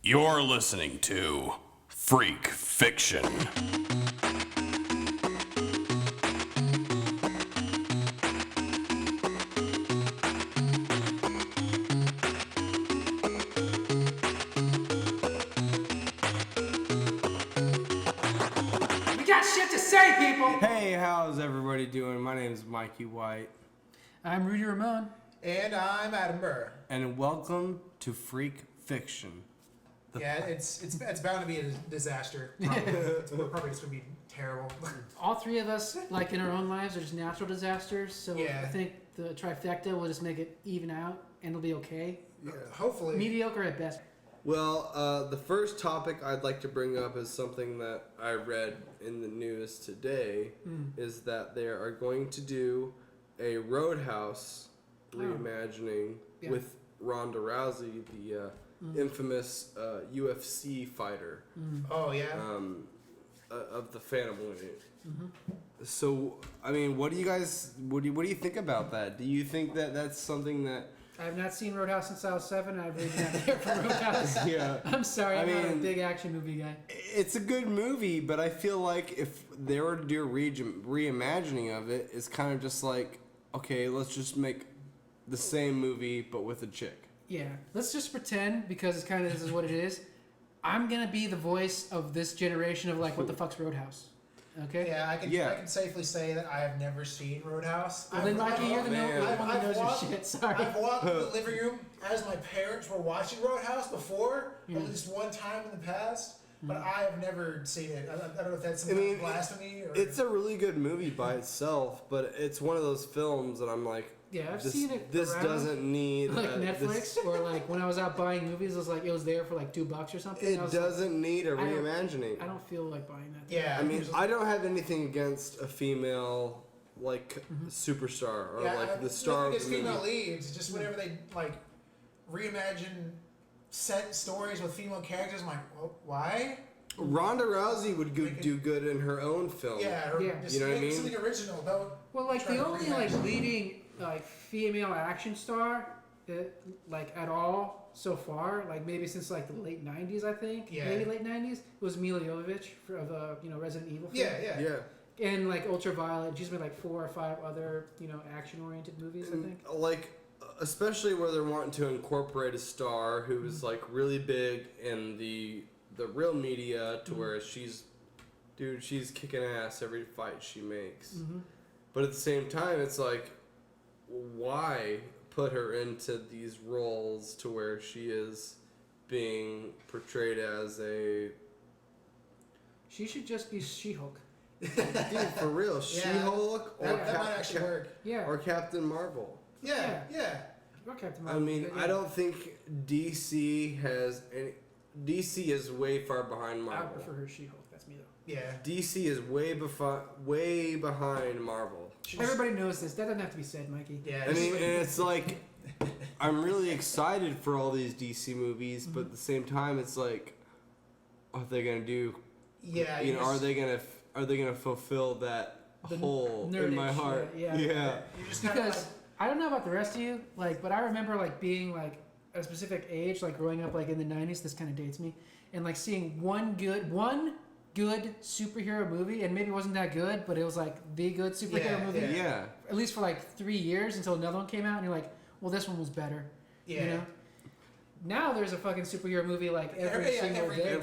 You're listening to Freak Fiction. We got shit to say, people! Hey, how's everybody doing? My name is Mikey White. I'm Rudy Ramon. And I'm Adam Burr. And welcome to Freak Fiction. It's bound to be a disaster. We're probably just gonna be terrible. All three of us, like in our own lives, are just natural disasters. So Yeah. I think the trifecta will just make it even out, and it'll be okay. Hopefully. Mediocre at best. Well, the first topic I'd like to bring up is something that I read in the news today, is that they are going to do a Roadhouse reimagining with Ronda Rousey, the infamous UFC fighter Oh yeah. of the Phantom Unit. So, I mean, what do you think about that? Do you think that that's something that... I have not seen Roadhouse since I was 7. I've really not there for Roadhouse. Yeah. I'm sorry, I'm not a big action movie guy. It's a good movie, but I feel like if they were to do a reimagining of it, it's kind of just like, okay, let's just make the same movie, but with a chick. Yeah, let's just pretend, because it's kind of this is what it is. I'm gonna be the voice of this generation of like, what the fuck's Roadhouse? Okay. Yeah, I can safely say that I have never seen Roadhouse. Well, then, Mikey, you're the one who knows your walked- shit. Sorry. I've walked in the living room as my parents were watching Roadhouse before, at least one time in the past. But I have never seen it. I don't know if that's some kind of blasphemy or... It's a really good movie by itself, but it's one of those films that I'm like, Yeah, I've seen it. This around, doesn't need like Netflix, or like when I was out buying movies, it was like it was there for like $2 or something. It doesn't need a reimagining. I don't feel like buying that. Yeah, I mean, I don't have anything against a female like superstar or like the star of the movie. female leads. Just whenever they like reimagine set stories with female characters, I'm like, well, why? Ronda Rousey would do good in her own film. Yeah, just you know what I mean? Something original. Don't Well, like try the to only reimagine. like leading like female action star, like at all so far, like maybe since like the late '90s, I think. Yeah. Maybe late '90s was Mila Jovovich of Resident Evil. Film. Yeah. And like Ultraviolet, she's made like 4 or 5 other action-oriented movies, I think. Like, especially where they're wanting to incorporate a star who's like really big in the real media to where she's kicking ass every fight she makes. But at the same time, it's like, why put her into these roles to where she is being portrayed as a... She should just be She-Hulk. Dude, for real, She-Hulk or That might actually work. Yeah. or Captain Marvel. Yeah. Or Captain I Marvel, mean, yeah. I don't think DC has any... DC is way far behind I Marvel. would prefer her She-Hulk. That's me though. Yeah. DC is way behind Marvel. Everybody knows this. That doesn't have to be said, Mikey. Yeah. I mean, and it's like, I'm really excited for all these DC movies, but at the same time, it's like, what are they gonna do? yeah. You know, are they gonna fulfill that hole in my nerdage, heart? yeah. You just kind of Because I don't know about the rest of you, like, but I remember like being like at a specific age, like growing up like in the '90s. This kind of dates me, and like seeing one good superhero movie, and maybe it wasn't that good, but it was like the good superhero movie. Yeah. At least for like 3 years until another one came out, and you're like, well, this one was better. Yeah. You know. Now there's a fucking superhero movie like every single day.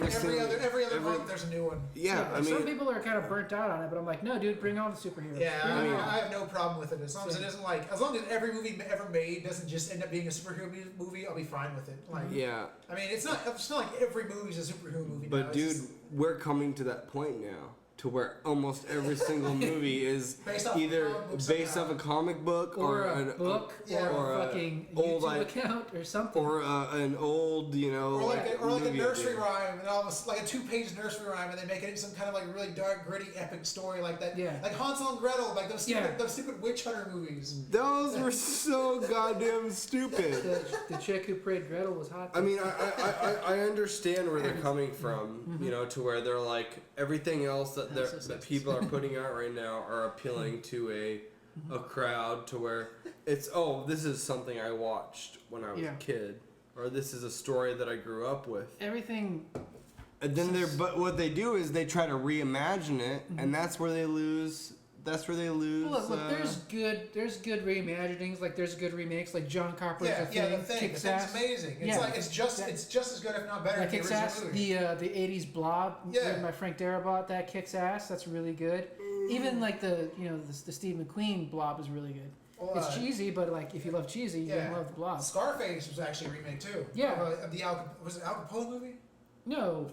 Every other month there's a new one. Yeah, I some mean, people are kind of burnt out on it, but I'm like, no, dude, bring on the superheroes. Yeah, Bring them on. I have no problem with it as long as it isn't like, as long as every movie ever made doesn't just end up being a superhero movie, I'll be fine with it. Like, yeah. I mean, it's not like every movie's a superhero movie. now. But It's dude, just we're coming to that point now, to where almost every single movie is Based off either a comic book based somehow. off a comic book Or a book, or a a fucking old YouTube account, or something. or an old, or like a movie nursery idea. rhyme, and almost like a 2-page nursery rhyme, and they make it into some kind of like really dark, gritty, epic story like that. Yeah. Like Hansel and Gretel, like those stupid witch hunter movies. Those were so goddamn stupid. The chick who played Gretel was hot. I mean, I understand where they're coming from, you know, to where they're like everything else that that people are putting out right now are appealing to a crowd to where it's this is something I watched when I was a kid. or this is a story that I grew up with. Everything. And then but what they do is they try to reimagine it, and that's where they lose. That's where they lose. Well, look, there's good reimaginings. Like there's good remakes. Like John Carpenter's The Thing. Kicks The Thing's ass. amazing. It's Yeah. like it's just as good, if not better, That than the kicks original ass. movie. The '80s Blob written by Frank Darabont. That kicks ass. That's really good. Even like the Steve McQueen Blob is really good. Well, It's cheesy, but like if you love cheesy, you're gonna love the Blob. Scarface was actually a remake too. Yeah. Was it Al Capone movie? No,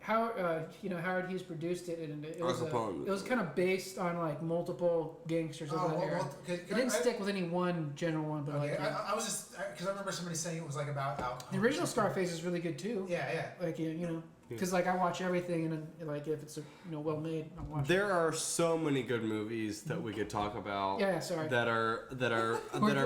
Howard Hughes produced it, and it was kind of based on like multiple gangsters of that era. It didn't stick with any one general one, but Okay, like I was just because I remember somebody saying it was like about Al Capone. the original Scarface is really good too. Yeah. Like because like I watch everything, and like if it's well made, I'm watching. There are so many good movies that we could talk about. Yeah, sorry. That are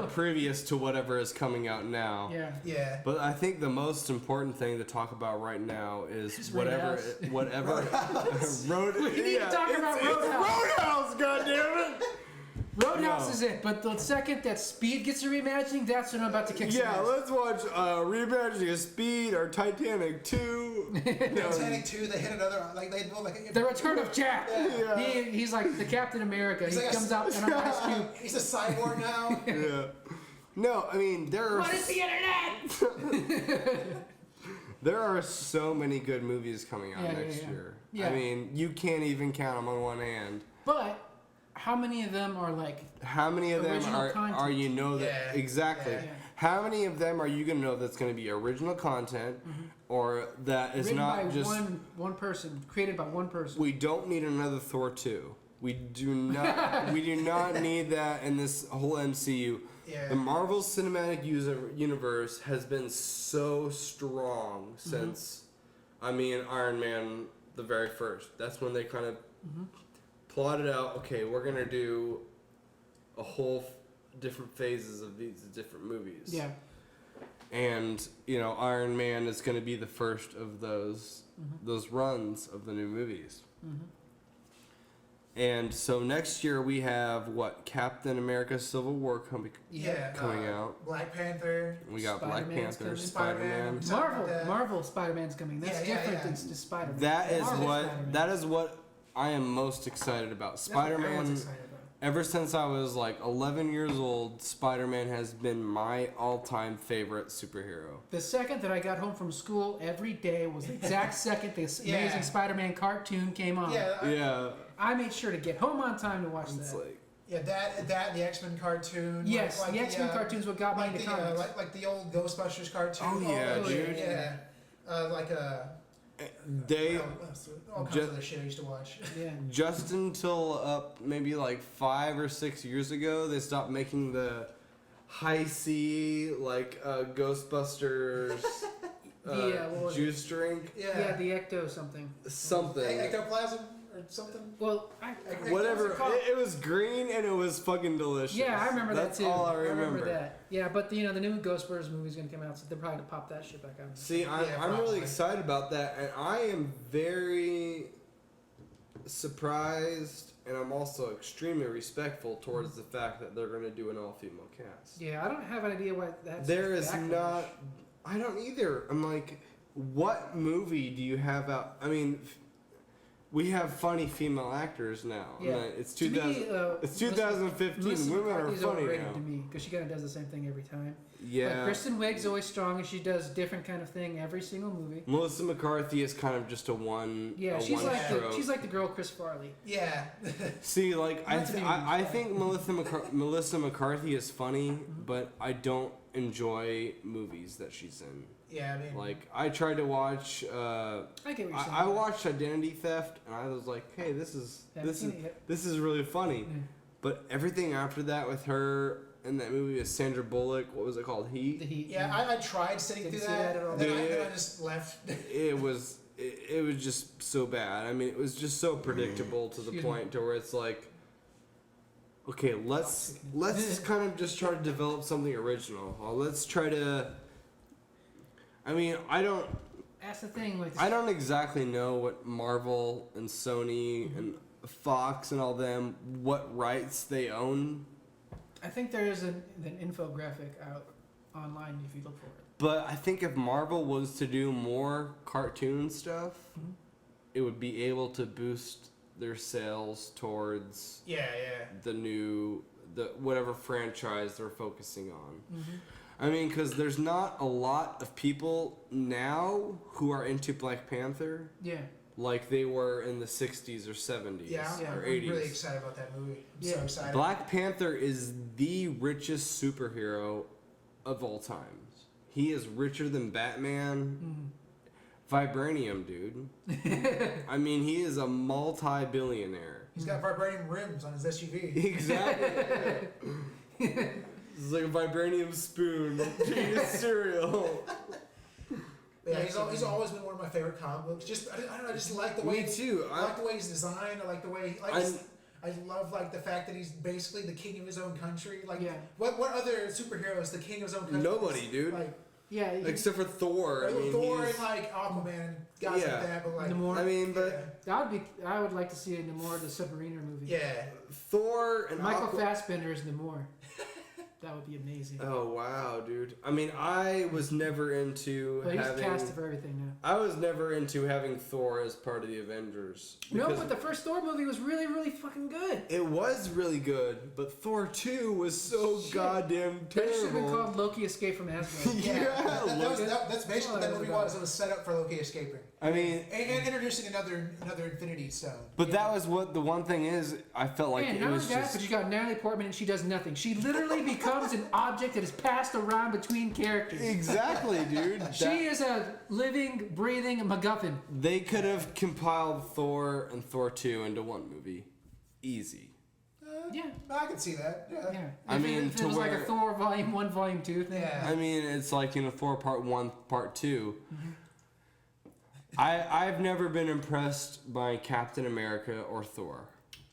previous to whatever is coming out now. Yeah. Yeah. But I think the most important thing to talk about right now is It's whatever Roadhouse. Road. We need to talk about Roadhouse. Roadhouse, goddammit! Roadhouse No. is it, but the second that Speed gets a reimagining, that's when I'm about to kick some Yeah, ass. let's watch reimagining of Speed or Titanic 2. Titanic 2, they hit another they built like The Return of Jack. Yeah. He's like the Captain America. He's He like comes out in an ice cube. He's a cyborg now. Yeah. No, I mean there are What is the internet? there are so many good movies coming out next year. Yeah. I mean, you can't even count them on one hand. But how many of them are like? How many of them Original are content. that Yeah. exactly? Yeah. How many of them are you gonna know that's gonna be original content, or that is Written not by just one person, created by one person. we don't need another Thor 2. We do not we do not need that in this whole MCU. Yeah. The Marvel Cinematic Universe has been so strong since Iron Man the very first. That's when they kind of plotted out, okay, we're going to do a whole different phases of these different movies. Yeah. And, Iron Man is going to be the first of those runs of the new movies. And so next year we have Captain America Civil War coming out. Black Panther. We got Black Spider-Man's Panther, coming. Spider-Man. Marvel Spider-Man's coming. That's different than Spider-Man. That is what I am most excited about. Spider-Man. Ever since I was like 11 years old, Spider-Man has been my all-time favorite superhero. The second that I got home from school every day was the exact second this amazing Spider-Man cartoon came on. Yeah. I made sure to get home on time to watch It's that. like, that the X-Men cartoon. Yes, the X-Men cartoon's what got me into comics. Like the old Ghostbusters cartoon. Oh, yeah, dude. Yeah. they all kinds of other shit I used to watch. Yeah. just until maybe like 5 or 6 years ago, they stopped making the high C Ghostbusters what was juice drink. Yeah, the Ecto something. Something. Ectoplasm or something. Well, Whatever. It was green and it was fucking delicious. yeah, I remember That's that too. all I remember. that. Yeah, but the new Ghostbusters movie's gonna come out, so they're probably gonna pop that shit back out. See, I'm probably. really excited about that, and I am very surprised, and I'm also extremely respectful towards the fact that they're going to do an all-female cast. Yeah, I don't have an idea why that's. There is backlash. not. I don't either. I'm like, what movie do you have out? I mean, we have funny female actors now. Yeah. I mean, it's To 2000. me, It's 2015. Melissa Women are McCarthy's funny overrated now. to me because she kind of does the same thing every time. Yeah. Like Kristen Wiig's always strong, and she does different kind of thing every single movie. Melissa McCarthy is kind of just a one. Yeah, a she's one like stroke. she's like the girl Chris Farley. Yeah. See, like Not to be I think Melissa McCarthy is funny, but I don't enjoy movies that she's in. Yeah, I mean. Like I tried to watch. I get what you're saying. I watched Identity Theft, and I was like, hey, this is really funny. Yeah. But everything after that with her in that movie with Sandra Bullock, what was it called? The Heat. Heat. Yeah, I tried sitting Didn't through see that, that at all. then Yeah. I just left. It was just so bad. I mean, it was just so predictable to the Excuse point to where it's like, okay, let's kind of just try to develop something original. Let's try to. I mean, That's the thing. Like I don't exactly know what Marvel and Sony and Fox and all them, what rights they own. I think there is an infographic out online if you look for it. But I think if Marvel was to do more cartoon stuff, it would be able to boost their sales towards the whatever franchise they're focusing on. I mean, because there's not a lot of people now who are into Black Panther. Yeah. Like they were in the 60s or 70s or 80s. I'm really excited about that movie. I'm so excited. Black Panther is the richest superhero of all times. He is richer than Batman. Vibranium, dude. I mean, he is a multi-billionaire. He's got vibranium rims on his SUV. Exactly. It's like a vibranium spoon to eat cereal. Yeah, he's always been one of my favorite comic books. Just I don't know, I just like the way. Me too. I like the way he's designed. I like the way. I love like the fact that he's basically the king of his own country. Like, what other superhero is the king of his own country? Nobody, dude. Like, except for Thor. I mean, Thor and like Aquaman and guys like that. But like, Namor. I mean, but I would like to see a Namor the Submariner movie. yeah, Thor and Michael Fassbender is Namor. That would be amazing. Oh wow, dude! I mean, I was never into But he's having. cast for everything now. I was never into having Thor as part of the Avengers. No, but the first Thor movie was really, really fucking good. It was really good, but Thor 2 was so goddamn That should have been terrible. called Loki Escape from Asgard. that's basically what that movie was. It was set up for Loki escaping. I mean, And introducing another Infinity Stone. but that was what the one thing is. I felt like Man, it not was only that, just. but you got Natalie Portman and she does nothing. She literally becomes an object that is passed around between characters. Exactly, dude. She is a living, breathing MacGuffin. They could have compiled Thor and Thor 2 into one movie. Easy. Yeah. I can see that. Yeah. Yeah. I mean, if to it was like where- a Thor Volume 1, Volume 2 thing. Yeah. I mean, it's like, Thor Part 1, Part 2. I've never been impressed by Captain America or Thor.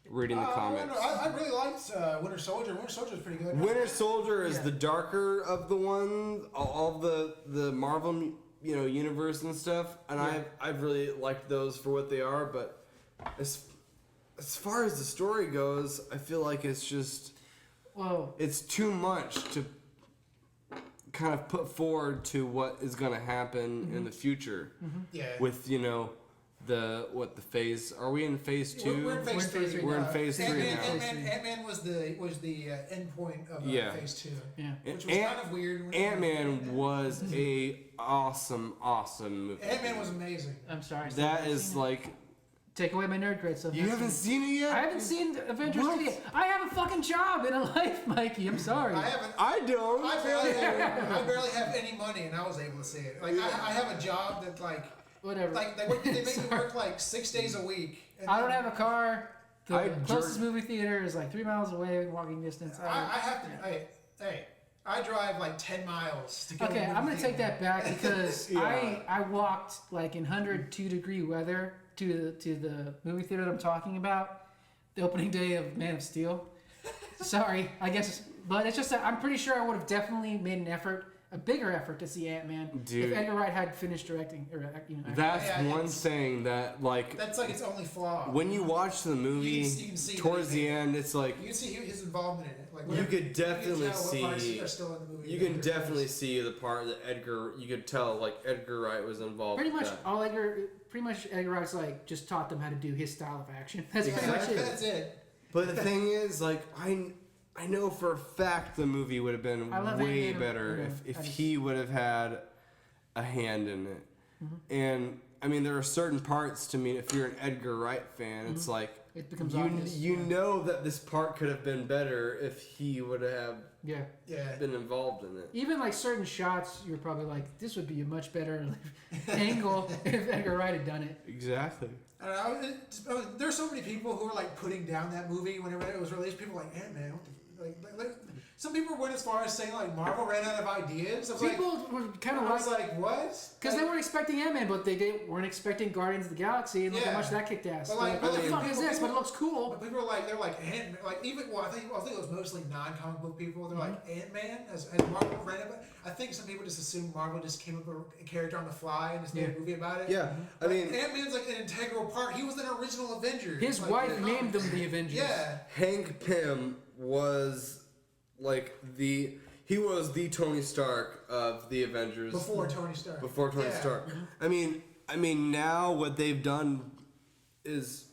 Reading the comics. I really liked Winter Soldier. Winter Soldier was pretty good. Winter Soldier is the darker of the ones, all the Marvel, universe and stuff, and I've really liked those for what they are. But as far as the story goes, I feel like it's just it's too much to kind of put forward to what is going to happen in the future. Yeah. With the phase? Are we in phase 2? We're in phase 3. We're in phase 3 now. Ant-Man was the end point of phase 2. Yeah. Which was kind of weird. Ant-Man was a awesome movie. Ant-Man was amazing. I'm sorry. That is like... Take away my nerd cred. So You haven't seen it yet? I haven't seen Avengers 2 yet. I have a fucking job in a life, Mikey. I'm sorry. I don't. I barely have any money, and I was able to see it. Like I have a job that Whatever. they make me work like 6 days a week. And I don't have a car. The I closest movie theater is like 3 miles away, walking distance. I have to. Hey, I drive like 10 miles to go. Okay, to the I'm gonna movie take theater. that back because I walked like in 102-degree weather to the movie theater that I'm talking about, the opening day of Man of Steel. Sorry, I guess, but it's just that I'm pretty sure I would have definitely made an effort, a bigger effort to see Ant-Man Dude. if Edgar Wright had finished directing. Or, That's Yeah, one it's- thing that, like, That's like its only flaw. when you watch the movie, You can see towards that the he- end, it's like, You can see his involvement in it. Like you could definitely you can tell what parts see... are still in the movie. You can definitely see the part that you could tell, like, Edgar Wright was involved pretty with much that. pretty much Edgar Wright's like just taught them how to do his style of action. That's pretty much it. That's it. But the thing is, like, I know for a fact the movie would have been I love way Ant-Man, better if he would have had a hand in it. And I mean, there are certain parts to me. If you're an Edgar Wright fan, it's like It becomes obvious. you know that this part could have been better if he would have Yeah. been involved in it. Even like certain shots, you're probably like, this would be a much better angle if Edgar Wright had done it. Exactly. I don't know. There's so many people who are like putting down that movie whenever it was released. People were like Ant-Man. What the, like, some people went as far as saying like Marvel ran out of ideas. I was People were kind of I was like, like, what? because they weren't expecting Ant-Man, but they weren't expecting Guardians of the Galaxy, and look how Yeah. much that kicked ass. But, like, Like, what the I mean, fuck is this? people- But it looks cool. But people were like, they're like Ant-Man. Like even I think it was mostly non-comic book people. They're like Ant-Man as Marvel ran it. I think some people just assumed Marvel just came up with a character on the fly and just made a movie about it. Yeah, I mean, Ant-Man's like an integral part. He was an original Avenger. His Like, wife the named comic. them the Avengers. Yeah. Hank Pym was like he was the Tony Stark of the Avengers. Before Tony Stark. Before Tony Yeah. Stark. I mean, now what they've done is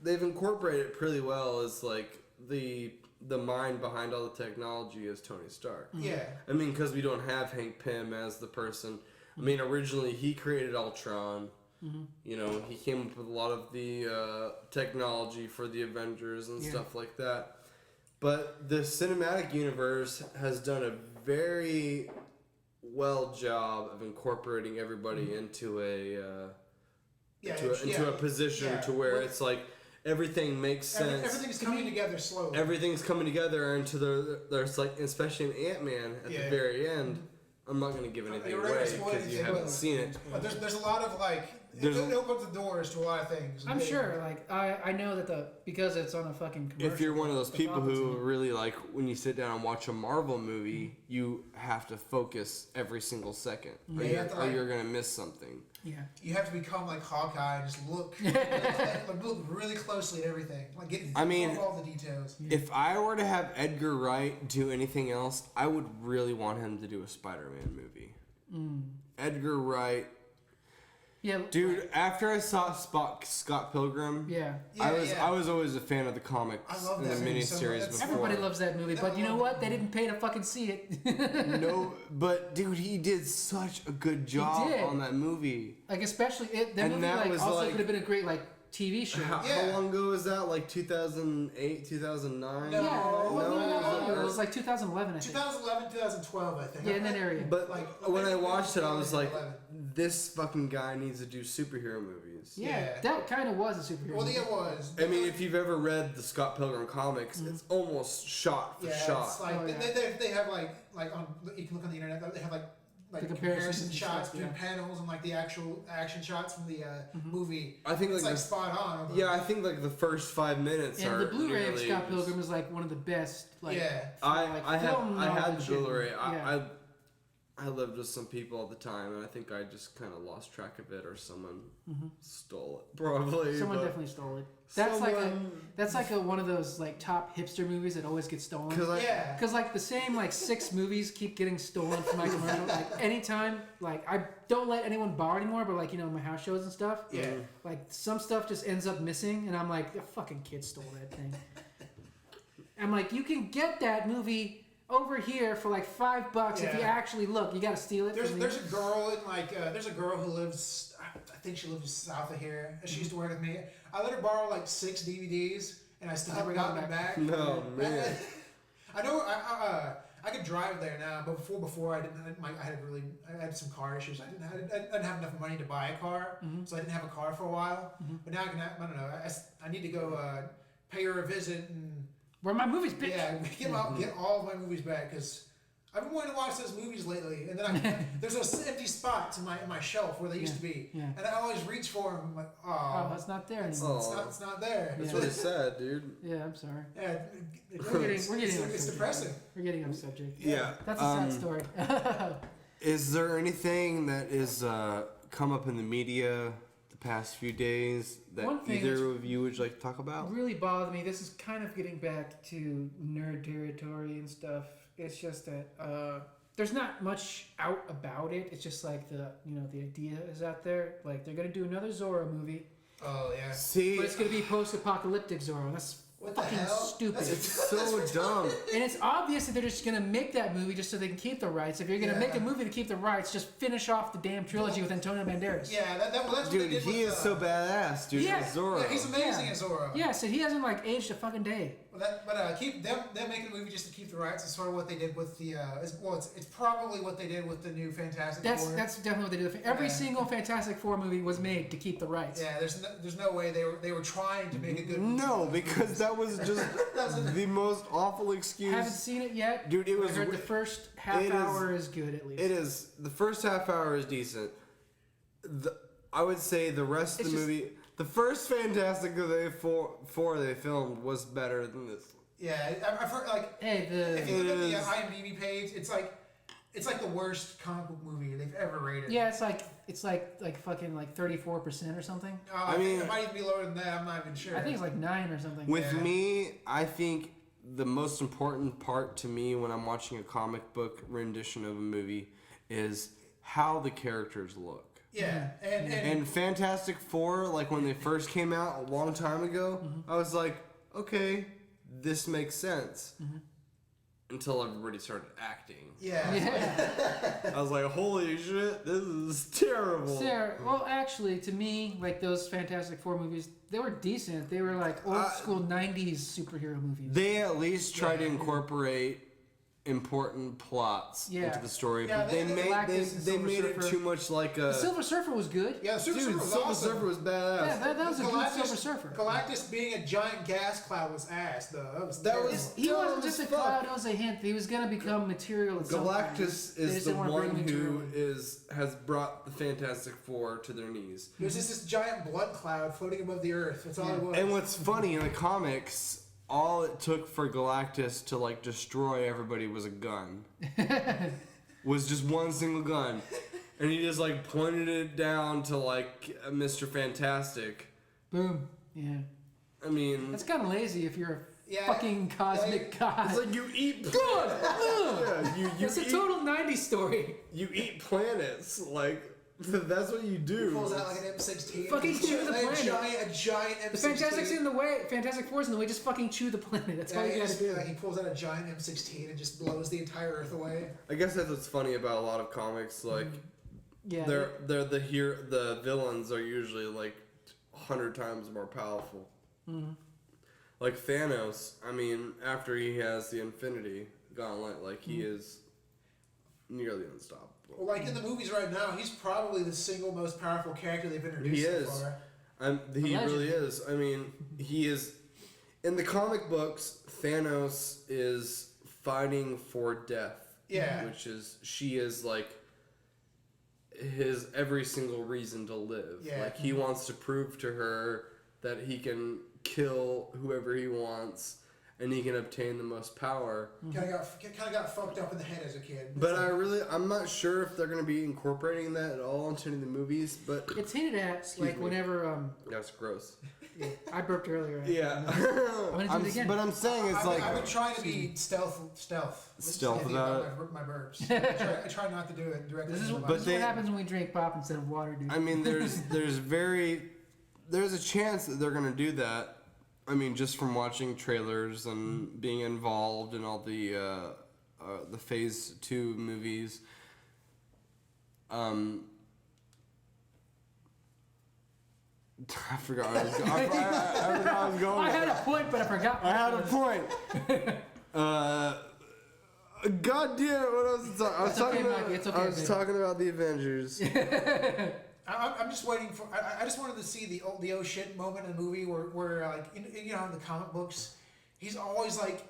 they've incorporated it pretty well as like the mind behind all the technology is Tony Stark. Yeah. I mean, because we don't have Hank Pym as the person. I mean, originally he created Ultron. You know, he came up with a lot of the technology for the Avengers and stuff like that. But the cinematic universe has done a very well job of incorporating everybody into a position to where it's like everything makes sense. Everything's coming together slowly. Everything's coming together into there's like, especially in Ant-Man at the very end. I'm not going to give anything You're away right, spoil because you anything, haven't but- seen it. But there's a lot of like it opens the doors to a lot of things. I'm sure. Like I know that because it's on a fucking commercial. If you're one of those the people profits who in it. really like when you sit down and watch a Marvel movie, you have to focus every single second, or, you have to, like- you're gonna miss something. Yeah. You have to become like Hawkeye and just look look really closely at everything. Like get all the details. If I were to have Edgar Wright do anything else, I would really want him to do a Spider-Man movie. Edgar Wright. Yeah. Dude, after I saw Scott Pilgrim, Yeah. I was always a fan of the comics I love and that the movie so miniseries much. before. Everybody loves that movie, but you know what? They didn't pay to fucking see it. No, but dude, he did such a good job did. on that movie. Like especially that And movie that like was also like- could have been a great like TV show. How long ago was that? Like 2008, 2009? No. It was like 2011, I think. 2011, 2012, I think. Yeah, in that area. But Like, when I watched it, I was like, 11. this fucking guy needs to do superhero movies. Yeah, that kind of was a superhero. Well, movie. it was. I mean, if you've ever read the Scott Pilgrim comics, it's almost shot for shot. It's like Oh, yeah. they have like on you can look on the internet. They have like The comparison comparisons shots and between stuff, panels and like the actual action shots from the movie. I think It's like like spot on. yeah, I think like the first 5 minutes And are the Blu-ray of nearly Scott just- Pilgrim is like one of the best. Like, Yeah. I film had the knowledge and- Blu-ray. yeah. I lived with some people at the time, and I think I just kind of lost track of it, or someone stole it. Probably. Someone but definitely stole it. That's someone- like one of those like top hipster movies that always gets stolen. Yeah. Because like the same like 6 movies keep getting stolen from my commercial. Like anytime, like I don't let anyone borrow anymore, but like my house shows and stuff. Yeah. Like some stuff just ends up missing, and I'm like, the fucking kid stole that thing. I'm like, you can get that movie over here for like $5 if you Yeah. actually look. You got to steal it. There's from there's a girl in like there's a girl who lives I think she lives south of here. She used to work with me. I let her borrow like 6 DVDs and I still haven't gotten them back. No man. I know I could drive there now, but before I didn't. I had some car issues. I didn't have enough money to buy a car, so I didn't have a car for a while. But now I can. I don't know. I need to go pay her a visit and Where my movies, bitch. get all of my movies back because I've been wanting to watch those movies lately, and then there's those empty spots in my shelf where they used to be, and I always reach for them. I'm like, Oh, it's not there anymore. it's not there. That's Yeah. really sad, dude. Yeah, I'm sorry. Yeah, We're getting off it's subject. depressing. We're getting off subject. Yeah. That's a sad story. Is there anything that is come up in the media the past few days that One thing either that's- of you would like to talk about? really bothered me. This is kind of getting back to nerd territory and stuff. It's just that there's not much out about it. It's just like the idea is out there. Like they're gonna do another Zorro movie, Oh yeah. See, but it's gonna be post-apocalyptic Zorro. And that's What the fucking hell? stupid. it's so dumb. And it's obvious that they're just gonna make that movie just so they can keep the rights. If you're gonna make a movie to keep the rights, just finish off the damn trilogy with Antonio Banderas. Yeah, that's what Dude, they did he with, is so badass, dude. Yeah. As Zorro. Yeah, he's amazing as Zorro. Yeah, so he hasn't like aged a fucking day. Keep them making a movie just to keep the rights is sort of what they did with the it's probably what they did with the new Fantastic Four. That's definitely what they did. Every Yeah. single Fantastic Four movie was made to keep the rights. Yeah, there's no way they were trying to make a good movie. No, because that was just the most awful excuse. Haven't seen it yet. Dude, it was I heard the first half it is- hour is good at least. It is. The first half hour is decent. I would say the rest of It's the just- movie, the first Fantastic Four they filmed was better than this. Yeah, I've heard like Hey, if you look at the is- IMDb page, it's like the worst comic book movie they've ever rated. yeah, it's like fucking like 34% or something. I mean, it might even be lower than that. I'm not even sure. I think it's like 9 or something. With Yeah. me, I think the most important part to me when I'm watching a comic book rendition of a movie is how the characters look. Yeah, And Fantastic Four, like when they first came out a long time ago, I was like, okay, this makes sense. Until everybody started acting. yeah. I was like, holy shit, this is terrible. Well, actually, to me, like those Fantastic Four movies, they were decent. They were like old school 90s superhero movies. They at least tried to incorporate important plots into the story, Yeah, but they they- made Galactus and Silver it Surfer. too much like a... The Silver Surfer was good. Yeah, the Silver Surfer was Silver awesome. Surfer was badass. Yeah, that was a good Silver Surfer. Galactus being a giant gas cloud was ass, though. That terrible. was- He dumb wasn't as just a fuck. cloud, it was a hint. He was going to become material at some point. Galactus They is just the didn't wanna bring one him who into has brought the Fantastic Four to their knees. It was just this giant blood cloud floating above the earth. That's all it was. And what's funny in the comics, all it took for Galactus to like destroy everybody was a gun. Was just one single gun. And he just like pointed it down to like Mr. Fantastic. Boom. Yeah. I mean, That's kind of lazy if you're a Yeah. fucking cosmic god. it's like you eat Good! yeah, you It's a eat, total 90s story. you eat planets. Like that's what you do. pulls out like an M16. Fucking chew the planet. A giant M16. The Fantastic's in the way. Fantastic Four's in the way. Just fucking chew the planet. That's all you gotta do. He pulls out a giant M16 and just blows the entire Earth away. I guess that's what's funny about a lot of comics. Like Yeah. they're the villains are usually like 100 times more powerful. Like Thanos, I mean, after he has the Infinity Gauntlet, like he is nearly unstoppable. Well, like in the movies right now, he's probably the single most powerful character they've introduced He so is. far. He Allegedly. really is. I mean, he is. In the comic books, Thanos is fighting for death. Yeah. She is like his every single reason to live. Yeah. Like he wants to prove to her that he can kill whoever he wants and he can obtain the most power. Kind of got fucked up in the head as a kid. But I'm not sure if they're going to be incorporating that at all into any of the movies, but It's hinted at, like, me. whenever, that's gross. I burped earlier. Yeah. gonna do it again. But I'm saying it's I've been trying to be stealth. Stealth about my burps. I try not to do it directly. This is, into my this mouth. is what happens when we drink pop instead of water, dude. I mean, there's a chance that they're gonna do that. I mean, just from watching trailers and being involved in all the Phase 2 movies. I forgot where I was going. I forgot I was going. I had a point, but I forgot. I had a point. God damn it! What I was talking It's okay, about? Mikey, it's okay, I was baby. talking about the Avengers. I'm just waiting for. I just wanted to see the oh shit moment in the movie where like in the comic books, he's always like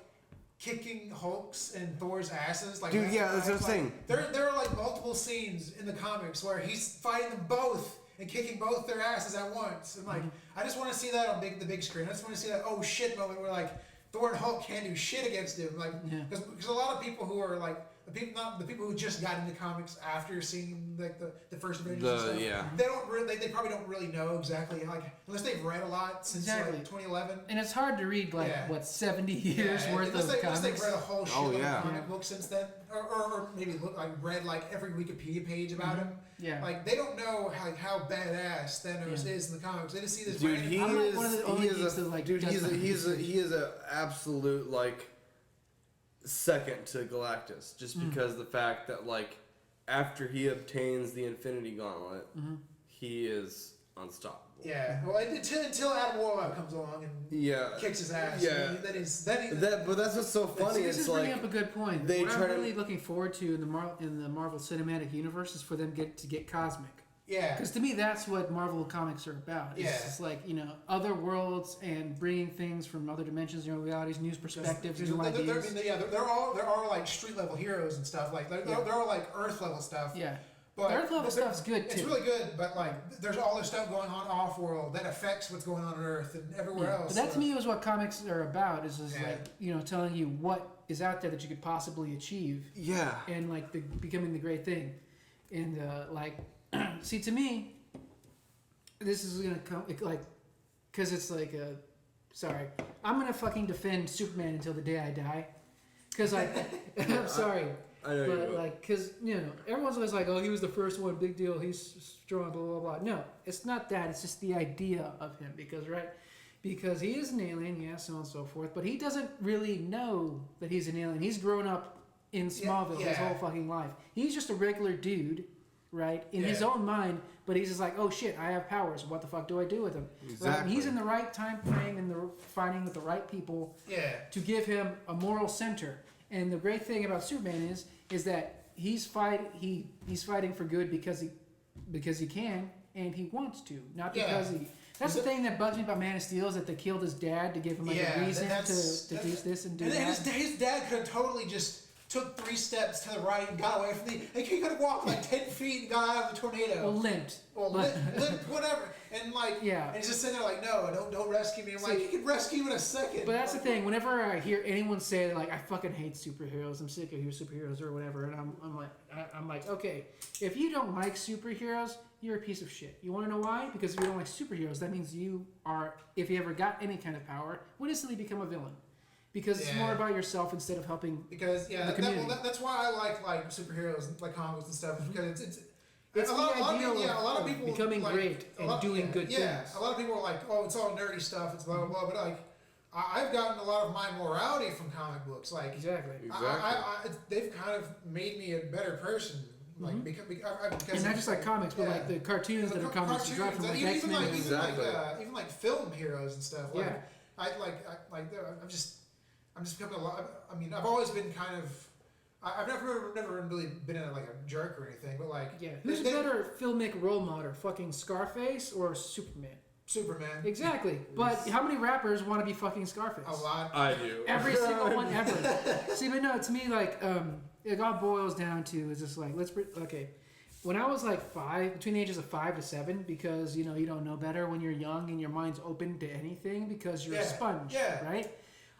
kicking Hulk's and Thor's asses. Like Dude, yeah, that's what I'm like, saying. There are like multiple scenes in the comics where he's fighting them both and kicking both their asses at once. And like I just want to see that on the big screen. I just want to see that oh shit moment where like Thor and Hulk can't do shit against him. Like because a lot of people who are like. The people who just got into comics after seeing like the first Avengers and stuff, they don't really they probably don't really know exactly like unless they've read a lot since Exactly. like 2011. And it's hard to read, like, what, 70 years worth unless of they, unless comics? they've read a whole shit Oh, of yeah. comic books since then, or maybe read like every Wikipedia page about him. Yeah. Like they don't know how badass Thanos is in the comics. They just see this. Dude, random- he I'm like is. one of the only He geeks is a. that, like, Dude, does he is a absolute like second to Galactus, just because the fact that like after he obtains the Infinity Gauntlet, he is unstoppable. Yeah. Well, until Adam Warlock comes along and kicks his ass. Yeah. But that's what's so funny. This It's is bringing like up a good point. they What try I'm to- really looking forward to in the Marvel Cinematic Universe is for them to get cosmic. Yeah. Because to me, that's what Marvel comics are about. It's just like, other worlds and bringing things from other dimensions, realities, new perspectives, new ideas. There are like street level heroes and stuff. Like there are like Earth level stuff. Yeah. But The Earth level stuff's good too. It's really good, but like there's all this stuff going on off world that affects what's going on Earth and everywhere else. But that to me is what comics are about. Is Yeah. like telling you what is out there that you could possibly achieve. yeah. And like becoming the great thing, and like see to me, this is gonna come like because it's like sorry, I'm gonna fucking defend Superman until the day I die, because I'm sorry, I know you but will. like, because everyone's always like, oh, he was the first one, big deal, he's strong, blah blah blah. No, it's not that. It's just the idea of him, because he is an alien, yeah, so on and so forth. But he doesn't really know that he's an alien. He's grown up in Smallville his whole fucking life. He's just a regular dude, right, in his own mind. But he's just like, oh shit, I have powers. What the fuck do I do with them? Exactly. Right? He's in the right time frame and the finding with the right people to give him a moral center. And the great thing about Superman is that he's fighting for good because he can and he wants to, not because he. That's the thing that bugs me about Man of Steel is that they killed his dad to give him a reason to do this and do that. And his dad could have totally just took 3 steps to the right and got away from he could have walked like 10 feet and got out of the tornado. Or limped. Or limped, whatever. And and he's just sitting there like, no, don't rescue me. I'm like, you can rescue in a second. But that's the thing. Whenever I hear anyone say like, I fucking hate superheroes, I'm sick of superheroes or whatever, and I'm like, okay, if you don't like superheroes, you're a piece of shit. You want to know why? Because if you don't like superheroes, that means you are, if you ever got any kind of power, would instantly become a villain. Because it's more about yourself instead of helping the community. That's why I like superheroes, like comics and stuff, because it's a the lot idea of people becoming like, great and doing good things. Yeah, a lot of people are like, oh, it's all nerdy stuff, it's blah blah blah. But like, I've gotten a lot of my morality from comic books. Like, exactly. They've kind of made me a better person. Like because and not just like comics, but like the cartoons that are comics you drop from like X-Men. Even like film heroes and stuff. Like, I'm just becoming a lot. I mean, I've always been kind of. I've never really been in like a jerk or anything, but like. Yeah. Who's a better filmic role model, fucking Scarface or Superman? Superman. Exactly. But how many rappers want to be fucking Scarface? A lot. I do. Every single one ever. See, but no, to me, like, it all boils down to is just like, when I was like 5, between the ages of 5 to 7, because you don't know better when you're young and your mind's open to anything because you're a sponge, right?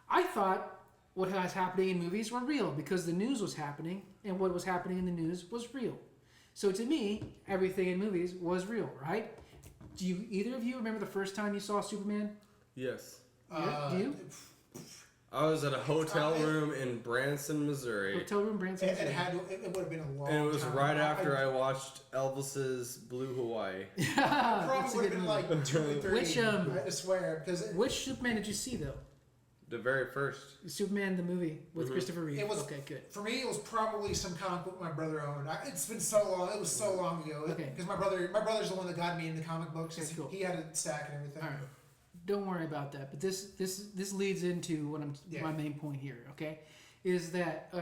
I thought what was happening in movies were real because the news was happening and what was happening in the news was real. So to me, everything in movies was real, right? Do either of you remember the first time you saw Superman? Yes. Do you? I was at a hotel room in Branson, Missouri. Hotel room, Branson, Missouri. It would have been a long time. And it was right after I watched Elvis's Blue Hawaii. Probably would have been like 2 or 3. I swear. Which Superman did you see though? The very first. Superman the movie with Christopher Reeve. It was, okay, good. For me, it was probably some comic book my brother owned. It's been so long. It was so long ago. Because my brother's the one that got me into comic books. Okay, cool. He had a stack and everything. All right. Don't worry about that. But this leads into what my main point here. Okay, is that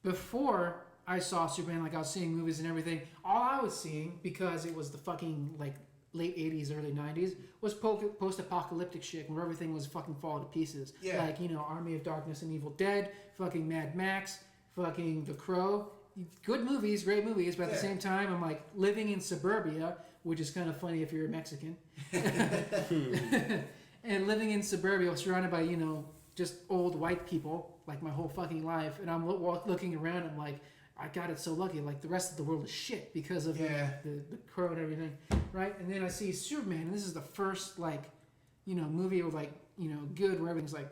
before I saw Superman, like I was seeing movies and everything, all I was seeing, because it was the fucking like late 80s, early 90s, was post-apocalyptic shit where everything was fucking falling to pieces. Yeah. Like, Army of Darkness and Evil Dead, fucking Mad Max, fucking The Crow. Good movies, great movies, but at the same time, I'm like living in suburbia, which is kind of funny if you're a Mexican. And living in suburbia, surrounded by, just old white people, like my whole fucking life. And I'm looking around, I'm like, I got it so lucky. Like the rest of the world is shit because of the Crow and everything, right? And then I see Superman, and this is the first movie with good where everything's like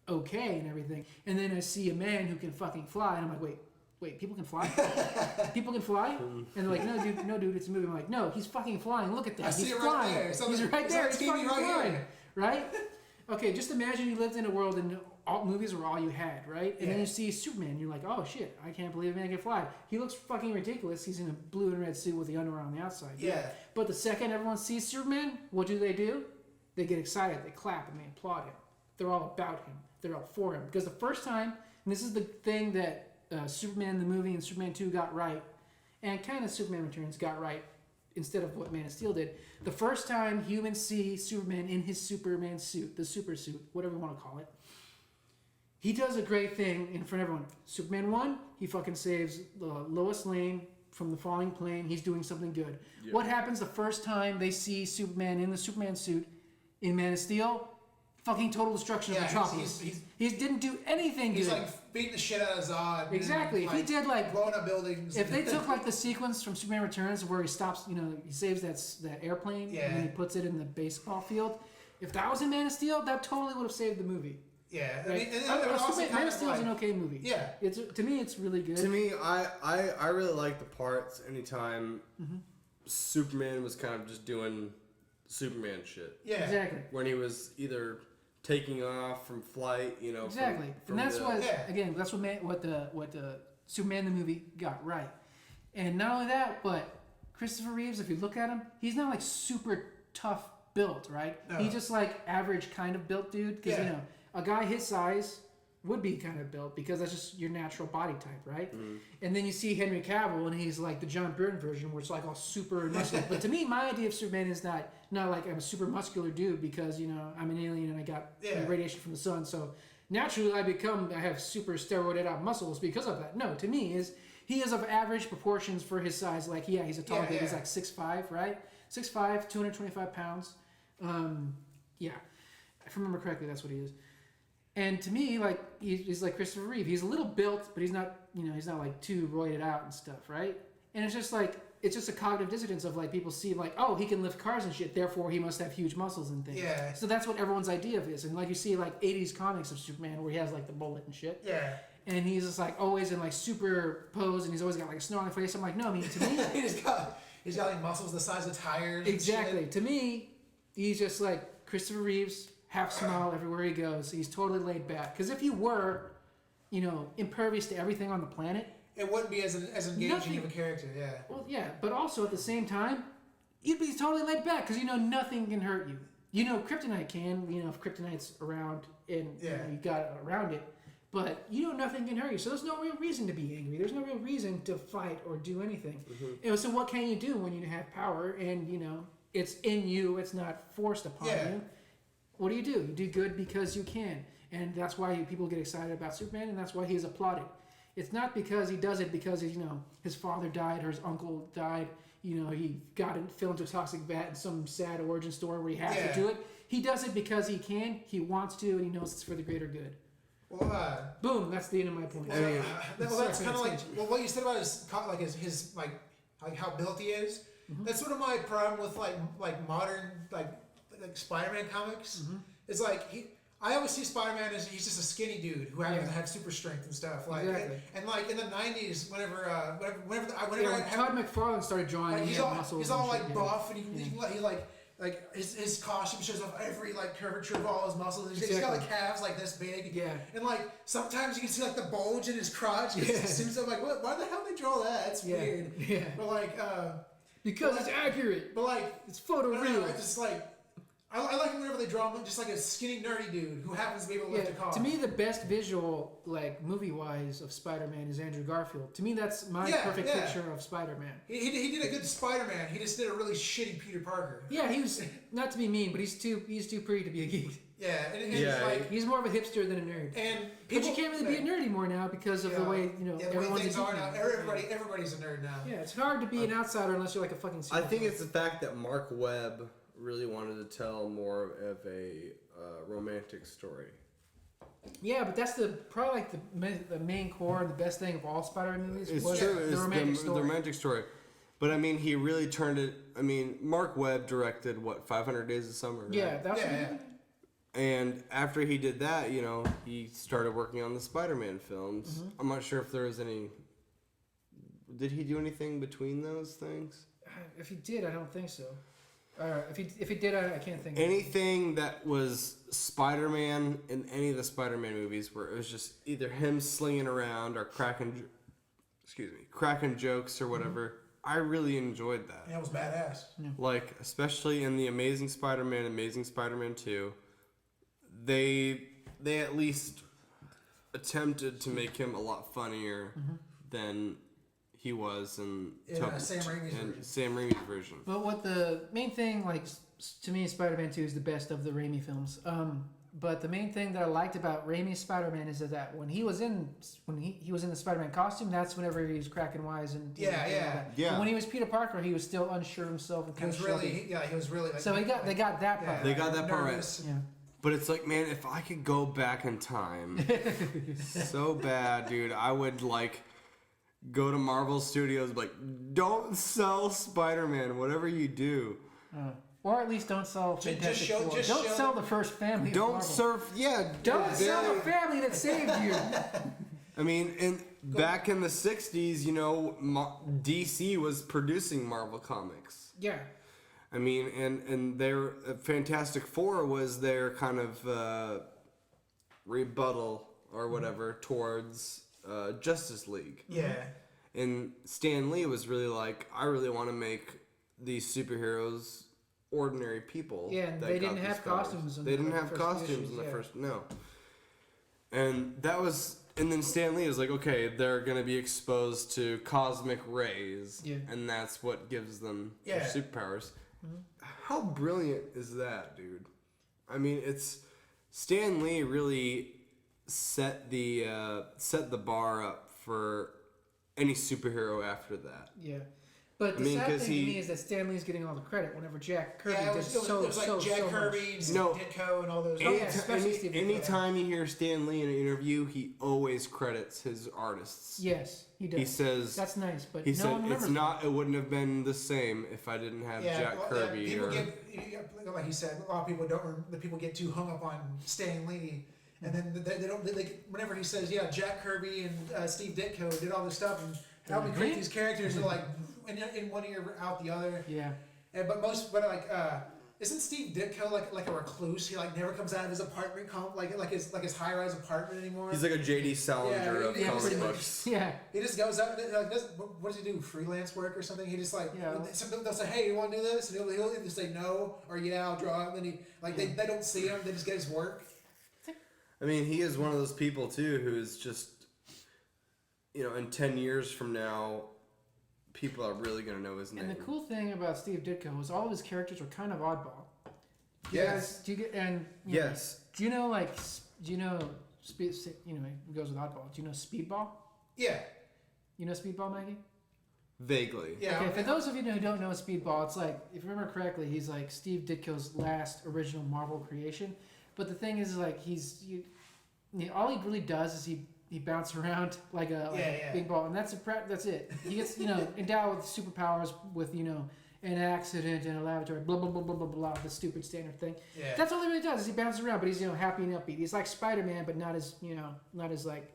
okay and everything. And then I see a man who can fucking fly, and I'm like, wait, people can fly? People can fly? And they're like, no, dude, it's a movie. I'm like, no, he's fucking flying. Look at that. He's flying. He's right there. He's fucking flying, right? Okay, just imagine you lived in a world and all movies were all you had, right? And then you see Superman, and you're like, oh shit, I can't believe a man can fly. He looks fucking ridiculous. He's in a blue and red suit with the underwear on the outside. Yeah. But the second everyone sees Superman, what do? They get excited, they clap, and they applaud him. They're all about him. They're all for him. Because the first time, and this is the thing that Superman the movie and Superman 2 got right, and kind of Superman Returns got right, instead of what Man of Steel did. The first time humans see Superman in his Superman suit, the super suit, whatever you want to call it, he does a great thing in front of everyone. Superman 1, he fucking saves Lois Lane from the falling plane. He's doing something good. Yep. What happens the first time they see Superman in the Superman suit in Man of Steel? Fucking total destruction of Metropolis. He didn't do anything good. He's like beating the shit out of Zod. Exactly. If he did like blowing up buildings. If they took like the sequence from Superman Returns where he stops, he saves that airplane and then he puts it in the baseball field, If that was in Man of Steel, that totally would have saved the movie. Yeah, I Like, mean, and it was also Man kind of of Steel is like, an okay movie. yeah. It's to me, it's really good. To me, I really like the parts anytime Superman was kind of just doing Superman shit. Yeah. Exactly. When he was either taking off from flight, you know. Exactly, from and that's the, what Yeah. again. That's what the Superman the movie got right. And not only that, but Christopher Reeves, if you look at him, he's not like super tough built, right? No. He's just like average kind of built dude. Because Yeah. you know, a guy his size would be kind of built because that's just your natural body type, right? And then you see Henry Cavill, and he's like the John Byrne version, where it's like all super muscular. But to me, my idea of Superman is not like I'm a super muscular dude because you know I'm an alien and I got Yeah. radiation from the sun, so naturally I have super steroided out muscles because of that. No, to me he is of average proportions for his size. Like he's a tall Yeah, dude. He's yeah. like 6'5", right? 6'5", 225 pounds. Yeah, if I remember correctly, that's what he is. And to me, like he's like Christopher Reeve. He's a little built, but he's not like too roided out and stuff, right? And it's just a cognitive dissonance of like people see like, oh, he can lift cars and shit, therefore he must have huge muscles and things. Yeah. So that's what everyone's idea of is. And like you see like 80s comics of Superman where he has like the bullet and shit. Yeah. And he's just like always in like super pose and he's always got like a snarl on his face. I'm like, no, I mean to me he's got like muscles the size of tires. and exactly. shit. To me, he's just like Christopher Reeves, half smile everywhere he goes. He's totally laid back. Because if you were, impervious to everything on the planet, It wouldn't be as engaging Nothing- of a character. Yeah. well, yeah, but also at the same time, you'd be totally laid back because nothing can hurt you. Kryptonite can. If Kryptonite's around and Yeah. you got it around it, but nothing can hurt you. So there's no real reason to be angry. There's no real reason to fight or do anything. So what can you do when you have power and it's in you? It's not forced upon Yeah. you. What do? You do good because you can, and that's why people get excited about Superman, and that's why he is applauded. It's not because he does it because his father died or his uncle died. He fell into a toxic vat in some sad origin story where he has Yeah. to do it. He does it because he can, he wants to, and he knows it's for the greater good. Well, Boom. That's the end of my point. that's kind of like what you said about his like how built he is. That's sort of my problem with like modern like Spider-Man comics. It's like I always see Spider-Man as he's just a skinny dude who happens to have super strength and stuff. Like Exactly. and like in the '90s, whenever Yeah, when I Todd McFarlane started drawing, like, he had muscles. he's all and like shit, buff and he like his costume shows off every like curvature of all his muscles. He's got Exactly. like calves like this big. Yeah. And like sometimes you can see like the bulge in his crotch. Yeah. It seems I'm like, why the hell did they draw that? It's Yeah. weird. Yeah. But like Because it's accurate. but like It's I don't know, photoreal. I just like I like whenever they draw him just like a skinny nerdy dude who happens to be able to lift a car. To me, the best visual, like movie-wise, of Spider-Man is Andrew Garfield. To me, that's my Yeah, perfect yeah. picture of Spider-Man. he did a good Spider-Man. He just did a really shitty Peter Parker. Yeah, he was not to be mean, but he's too pretty to be a geek. Yeah, and Yeah, like He's more of a hipster than a nerd. and But you can't really be a nerd anymore now because of the way the way everyone's things a geek are now. now. Everybody's a nerd now. Yeah, it's hard to be an outsider unless you're like a fucking. I think superhero. it's the fact that Mark Webb really wanted to tell more of a romantic story. Yeah, but that's probably like the main core and the best thing of all Spider-Man movies. It's was true. The It's romantic the story. romantic story. But I mean, he really turned it. I mean, Mark Webb directed 500 Days of Summer. Right? Yeah, that's Yeah, what And after he did that, he started working on the Spider-Man films. I'm not sure if there was any. Did he do anything between those things? If he did, I don't think so. If he did, I can't think. Anything that was Spider-Man in any of the Spider-Man movies where it was just either him slinging around or cracking jokes or whatever. I really enjoyed that. And it was badass. Like, especially in the Amazing Spider-Man, Amazing Spider-Man 2, they at least attempted to make him a lot funnier than he was in Sam Raimi's version. Sam Raimi's version. But what the main thing, like to me, Spider-Man 2 is the best of the Raimi films. But the main thing that I liked about Raimi's Spider-Man is that when he was in the Spider-Man costume, that's whenever he was cracking wise and Yeah, and all yeah. that. Yeah. And when he was Peter Parker, he was still unsure of himself and He kind was of really, he was really like. So they got that part. They got that part right. nervous. Yeah. But it's like, man, if I could go back in time so bad, dude, I would go to Marvel Studios, don't sell Spider-Man, whatever you do. Or at least don't sell Fantastic show- Four. just Don't show sell them- the first family. of Don't Marvel. surf. Yeah. Don't sell very- the family that saved you. I mean, back in the '60s, DC was producing Marvel comics. Yeah. I mean, and their Fantastic Four was their kind of rebuttal or whatever towards Justice League. Yeah. And Stan Lee was really like, I really want to make these superheroes ordinary people. Yeah, and that they got didn't these have powers. costumes in They the didn't have first costumes issues, in the yeah. first, no. And that was, and then Stan Lee was like, okay, they're gonna be exposed to cosmic rays, Yeah. and that's what gives them their Yeah. superpowers. How brilliant is that, dude? I mean, it's Stan Lee really set the bar up for any superhero after that. Yeah. But the I mean, sad 'cause thing to he- me is that Stan Lee's getting all the credit whenever Jack Kirby Yeah, did it was like so Jack much. Kirby, and Steve No. Ditko, and all those. Oh, yeah, especially Steve Ditko. Anytime you hear Stan Lee in an interview, he always credits his artists. Yes, he does. He says, That's nice, but he no said, one remembers it's not, it wouldn't have been the same if I didn't have Jack Kirby. People or, like he said, a lot of people don't. The people get too hung up on Stan Lee, and then they don't. Whenever he says, "Yeah, Jack Kirby and Steve Ditko did all this stuff and helped me create these characters," they're like, in one ear out the other. Yeah. Isn't Steve Ditko like a recluse? He like never comes out of his apartment, like his high rise apartment anymore. he's like a J.D. Salinger of yeah, comic pretty much. books. Yeah. He just goes out and what does he do? Freelance work or something? He just like they'll say, "Hey, you want to do this?" And he'll either say no or yeah, I'll draw it. And then they don't see him; they just get his work. I mean, he is one of those people too who is just, in 10 years from now, people are really gonna know his name. And the cool thing about Steve Ditko was all of his characters were kind of oddball. Yes. Do you get and Yes. Do you know Speed? It goes with oddball. Do you know Speedball? Yeah, You know Speedball, Maggie? Vaguely. yeah. Okay, for those of you who don't know Speedball, it's like, if you remember correctly, he's like Steve Ditko's last original Marvel creation. But the thing is, like, all he really does is he bounces around like a big ball, and that's it. He gets endowed with superpowers with an accident in a laboratory, blah blah blah blah blah blah, the stupid standard thing. Yeah. That's all he really does is he bounces around, but he's happy and upbeat. He's like Spider-Man, but not as like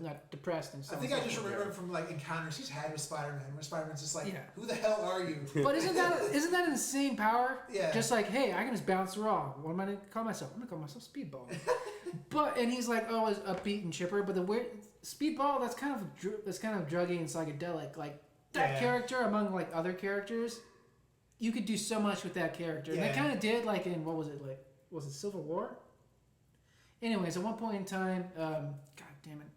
not depressed and I stuff. think I just remember him from like encounters he's had with Spider-Man, where Spider-Man's just like, Yeah. "Who the hell are you?" But isn't that an insane power? Yeah. Just like, hey, I can just bounce around. What am I gonna call myself? I'm gonna call myself Speedball. And he's like always upbeat and chipper. But the weird Speedball, that's kind of druggy and psychedelic. Like that character among like other characters, you could do so much with that character. And they kind of did like in what was it like? Was it Civil War? Anyways, at one point in time, God damn it,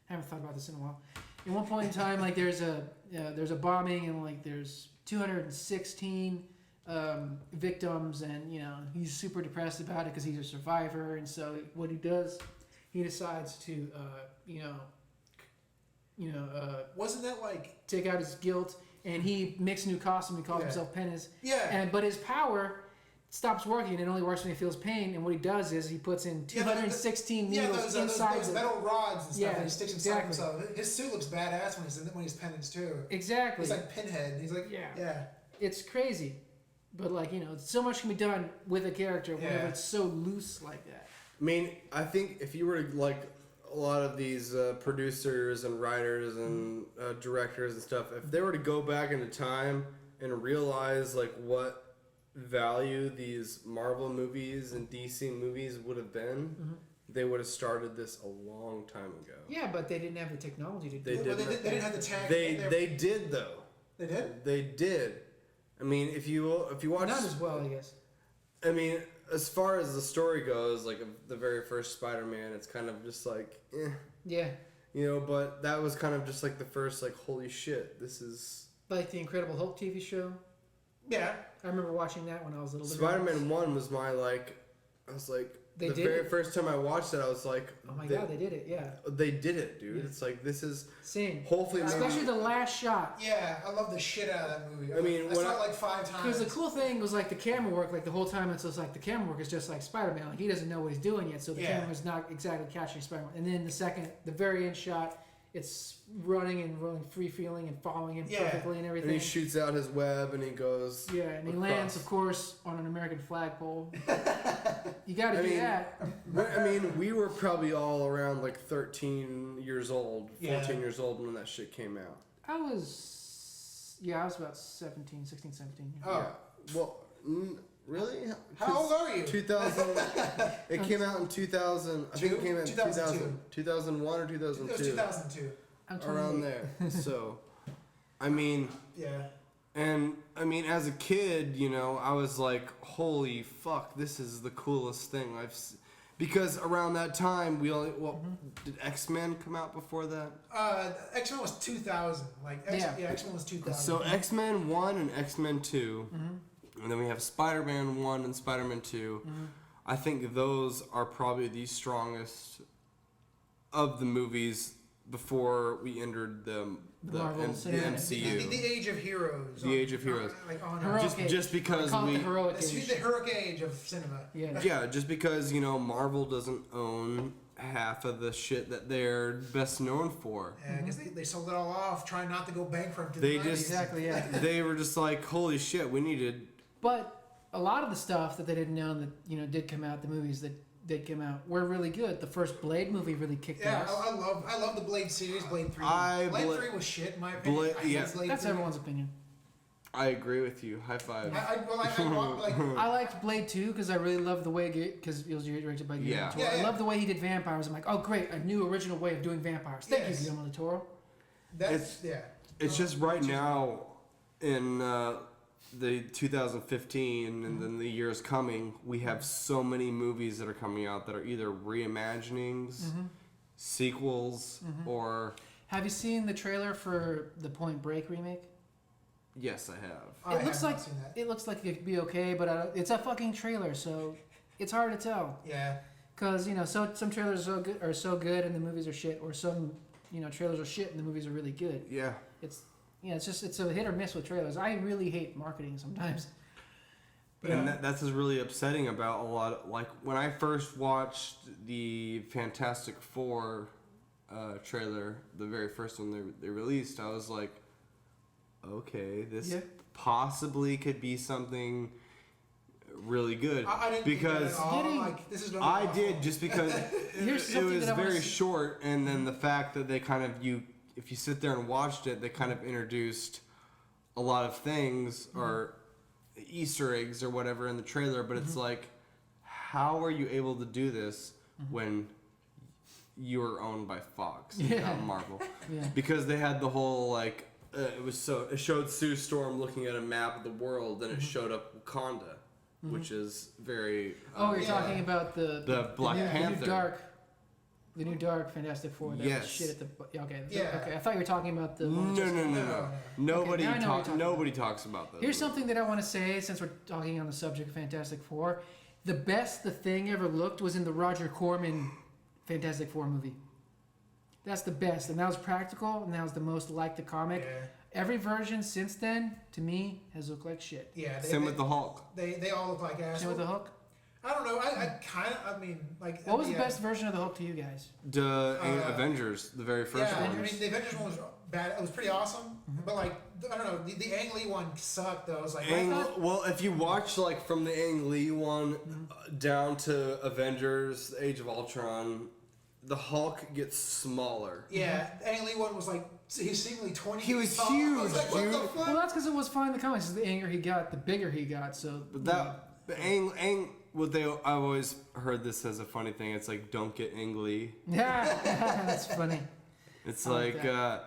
I haven't thought about this in a while. At one point in time, like there's a bombing and like there's 216 victims, and he's super depressed about it because he's a survivor. And so what he does, he decides to Wasn't that like? take out his guilt, and he makes a new costume. He calls himself Penance. Yeah. But his power stops working. It only works when he feels pain. And what he does is he puts in 216 needles inside those metal rods and stuff. Yeah, and he sticks inside exactly. himself. His suit looks badass when he's Penance too. Exactly. He's like Pinhead. He's like yeah. It's crazy, but like so much can be done with a character whenever it's so loose like that. I mean, I think if you were to like a lot of these producers and writers and directors and stuff, if they were to go back into time and realize like what value these Marvel movies and DC movies would have been, they would have started this a long time ago. Yeah, but they didn't have the technology to do They it. did. They didn't have the tag. They did though. They did. They did. I mean, if you watch, Not as well, I guess. I mean, as far as the story goes, like of the very first Spider-Man, it's kind of just like, Yeah, but that was kind of just like the first, like, holy shit, this is... like the Incredible Hulk TV show. Yeah. I remember watching that when I was little. Spider-Man 1 was my, like, I was like, They the did very it? first time I watched it, I was like... Oh my god, they did it, yeah. They did it, dude. Yeah. It's like, this is... Same. Hopefully Especially maybe... the last shot. Yeah, I love the shit out of that movie. I mean, I when saw it I- like 5 times. Because the cool thing was like the camera work, like the whole time it's just like the camera work is just like Spider-Man. Like he doesn't know what he's doing yet, so the camera's not exactly catching Spider-Man. And then the very end shot it's running and rolling, free feeling and following him perfectly and everything. And he shoots out his web and he goes. Yeah, and he across. lands, of course, on an American flagpole. You got to do that. I mean, we were probably all around like 13 years old, 14 years old when that shit came out. I was about 16, 17. Yeah. Oh. Yeah. Well, really? How old are you? 2000. It came out in 2000. I think it came out in 2002. 2001 or 2002. It was 2002. I'm Around 28. there. So, I mean, Yeah. and I mean, as a kid, you know, I was like, holy fuck, this is the coolest thing because around that time, did X-Men come out before that? X-Men was 2000. X-Men was 2000. So X-Men 1 and X-Men 2, and then we have Spider-Man 1 and Spider-Man 2. I think those are probably the strongest of the movies before we entered the Marvel Cinematic. MCU. The Age of Heroes. The Age of Heroes. Heroic age. Just because I call it we the heroic It's age. the heroic age of cinema. Yeah. yeah, just because Marvel doesn't own half of the shit that they're best known for. Yeah, I guess they sold it all off, trying not to go bankrupt. In They the 90s. Exactly, yeah. They were just like, holy shit, we needed. But a lot of the stuff that they didn't know that did come out, the movies that did come out, were really good. The first Blade movie really kicked Yeah, ass. I love the Blade series. Blade 3. Blade 3 was shit in my opinion. Blade- I hate yeah. Blade That's 3. everyone's opinion. I agree with you. High five. I liked Blade 2 because I really loved the way because it was directed by Guillermo Yeah. del Toro. Yeah, yeah. I love the way he did vampires. I'm like, oh great, a new original way of doing vampires. Thank Yes. you, Guillermo del Toro. That's yeah. It's just right now in the 2015 and then the years coming, we have so many movies that are coming out that are either reimaginings, sequels, or Have you seen the trailer for the Point Break remake? yes, I have. I It looks have like not seen that. it looks like it could be okay, but it's a fucking trailer, so it's hard to tell. Yeah. Cause so some trailers are so good and the movies are shit, or some trailers are shit and the movies are really good. Yeah. It's a hit or miss with trailers. I really hate marketing sometimes. And that's what's really upsetting about a lot. Like when I first watched the Fantastic Four trailer, the very first one they released, I was like, okay, this possibly could be something really good. I didn't because think that at all. Getting- Like, this is not I my did fault. just because Here's it something was that I wanna very s- short, and then the fact that they kind of if you sit there and watched it, they kind of introduced a lot of things or Easter eggs or whatever in the trailer, but it's like, how are you able to do this when you're owned by Fox, not Marvel? Yeah. Because they had the whole like it showed Sue Storm looking at a map of the world, and it showed up Wakanda, which is very Oh, you're talking about the Black Panther. The new Dark Fantastic Four. That Yes. was shit at the. Okay. Yeah. Okay. I thought you were talking about the. one No, with no, Jessica- no, no. Nobody now I know what you're talking nobody talks about that. Here's something that I want to say since we're talking on the subject of Fantastic Four. The best the thing ever looked was in the Roger Corman Fantastic Four movie. That's the best, and that was practical, and that was the most like the comic. Yeah. Every version since then, to me, has looked like shit. Yeah. Same with the Hulk. They all look like ass. Same with the Hook. I don't know. I mean, like. What was the best version of the Hook to you guys? The Avengers, the very first Yeah, I one. mean, the Avengers one was bad. It was pretty awesome, but like, I don't know. The Ang Lee one sucked though. It was like, Well, if you watch like from the Ang Lee one down to Avengers: Age of Ultron, the Hulk gets smaller. yeah, the Ang Lee one was like he's seemingly 20. He was feet tall. I was huge, like, what the dude. fuck? Well, that's because it was fine in the comics. The angrier he got, the bigger he got. So. But the Ang I've always heard this as a funny thing. It's like, don't get Ang Lee. Yeah, that's funny. It's I like like that.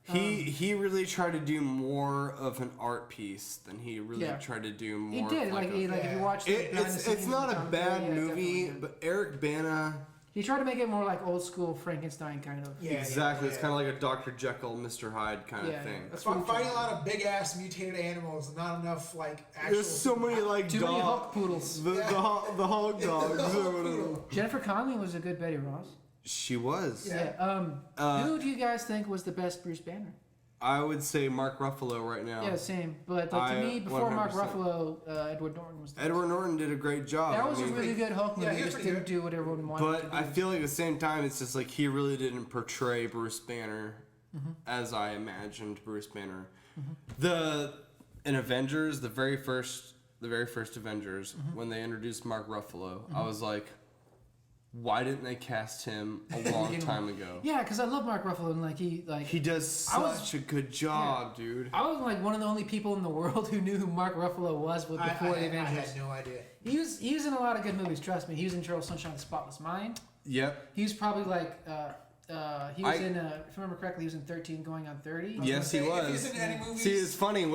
he really tried to do more of an art piece than he really Yeah. tried to do He more. did of like a- if you watch. the behind the it's scenes not of a Tom bad Cruise, yeah, movie, definitely. but Eric Bana. He tried to make it more like old school Frankenstein kind of. Yeah, Exactly, yeah, it's kind of like a Dr. Jekyll, Mr. Hyde kind Yeah, of thing. that's what he Fighting a tried. lot of big ass mutated animals, and not enough like actual. There's so many like Too many Hulk poodles. the hog dogs. or whatever. Jennifer Connelly was a good Betty Ross. She was. Yeah. Who do you guys think was the best Bruce Banner? I would say Mark Ruffalo right now. Yeah, same. But like, to me, before Mark 100%. Ruffalo, Edward Norton was. Edward Norton did a great job. That was I a mean, really good Hulk movie. Yeah, he He was just pretty didn't do what everyone wanted. but to do. I feel like at the same time, it's just like he really didn't portray Bruce Banner as I imagined Bruce Banner. In Avengers, the very first Avengers, when they introduced Mark Ruffalo, I was like, why didn't they cast him a long time ago? Yeah, because I love Mark Ruffalo and He does such a good job, dude. I was like one of the only people in the world who knew who Mark Ruffalo was before the Avengers. I had no idea. He was in a lot of good movies. Trust me. He was in Eternal Sunshine of the Spotless Mind. Yep. He was probably like he was in if I remember correctly, he was in 13 Going on 30. Yes, he If was. he's in any movies, See, it's funny.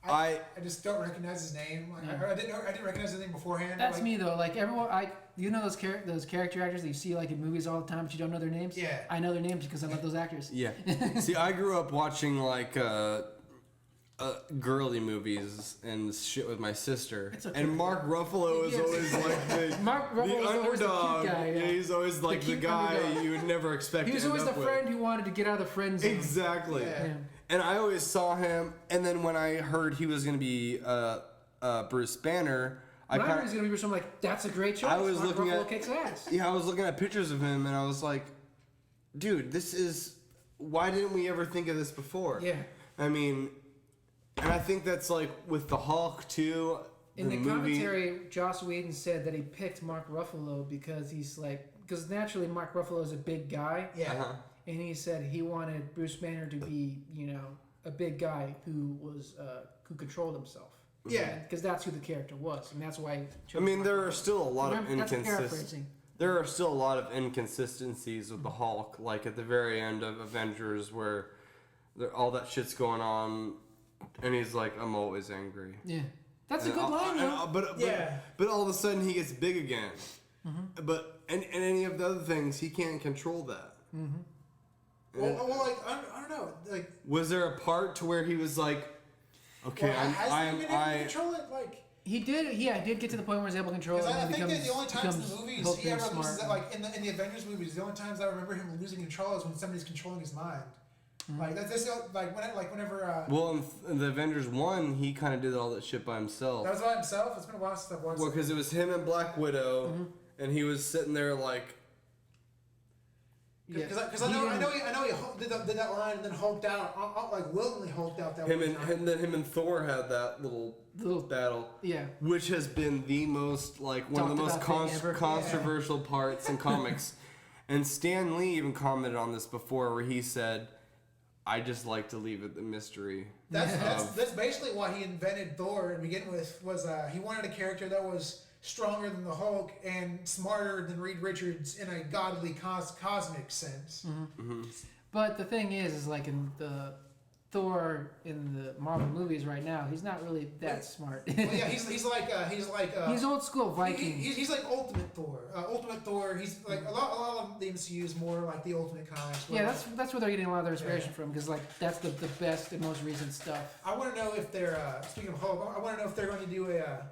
I just don't recognize his name. Like, I didn't recognize his name beforehand. That's like, me though. Like everyone, you know those character actors that you see like in movies all the time, but you don't know their names. Yeah. I know their names because I love those actors. Yeah. See, I grew up watching like girly movies and shit with my sister. It's okay. And Mark Ruffalo is Yes. always like the Mark Ruffalo was always the cute underdog. guy, yeah. He's always like the cute guy underdog. you would never expect He was to end always the up with. friend who wanted to get out of the friend zone. Exactly. Yeah. Yeah. And I always saw him, and then when I heard he was going to be Bruce Banner, I When I kind heard he's gonna be Bruce, I'm like, that's a great choice. I was Mark looking Ruffalo at- kicks ass. I was looking at pictures of him, and I was like, dude, this is, why didn't we ever think of this before? Yeah. I mean, and I think that's like with the Hulk too. In the movie, commentary, Joss Whedon said that he picked Mark Ruffalo because because naturally Mark Ruffalo is a big guy, Yeah. Uh-huh. and he said he wanted Bruce Banner to be, a big guy who was who controlled himself. Yeah. Because that's who the character was, and that's why. He I chose mean, Mark there Ruffalo. are still a lot of Remember, that's inconsistencies. paraphrasing. There are still a lot of inconsistencies with the Hulk, like at the very end of Avengers, where all that shit's going on, and he's like, "I'm always angry." Yeah, that's a good line, though. But all of a sudden he gets big again. But and any of the other things, he can't control that. Well, like I don't know. Like, Was there a part to where he was like, "Okay, has he been able to control it? Like, He did. Yeah, he did get to the point where he was able to control it. because I and think that becomes- the only times in becomes the movies Hulk he being ever loses, smart. like in the Avengers movies, the only times I remember him losing control is when somebody's controlling his mind. Like that's whenever. well, in the Avengers 1, he kind of did all that shit by himself. That was by himself. It's been a while since I've watched. Well, it. because it was him and Black Widow, and he was sitting there like, Yeah. Because I know he did that line and then hulked out, like willingly hulked out that him one and time. and then him and Thor had that little battle, Yeah. which has been the most like one of the most Talked about thing ever. controversial parts in comics. And Stan Lee even commented on this before, where he said, "I just like to leave it the mystery." That's basically why he invented Thor to begin with. Was he wanted a character that was stronger than the Hulk and smarter than Reed Richards in a godly cosmic sense. But the thing is like in the Thor in the Marvel movies right now, he's not really that smart. Well, yeah, he's like He's old school Viking. He's like Ultimate Thor. Ultimate Thor. He's like a lot of the MCU is more like the Ultimate comics. Yeah, that's where they're getting a lot of their inspiration from, because like that's the best and most recent stuff. I want to know if they're speaking of Hulk. I want to know if they're going to do a.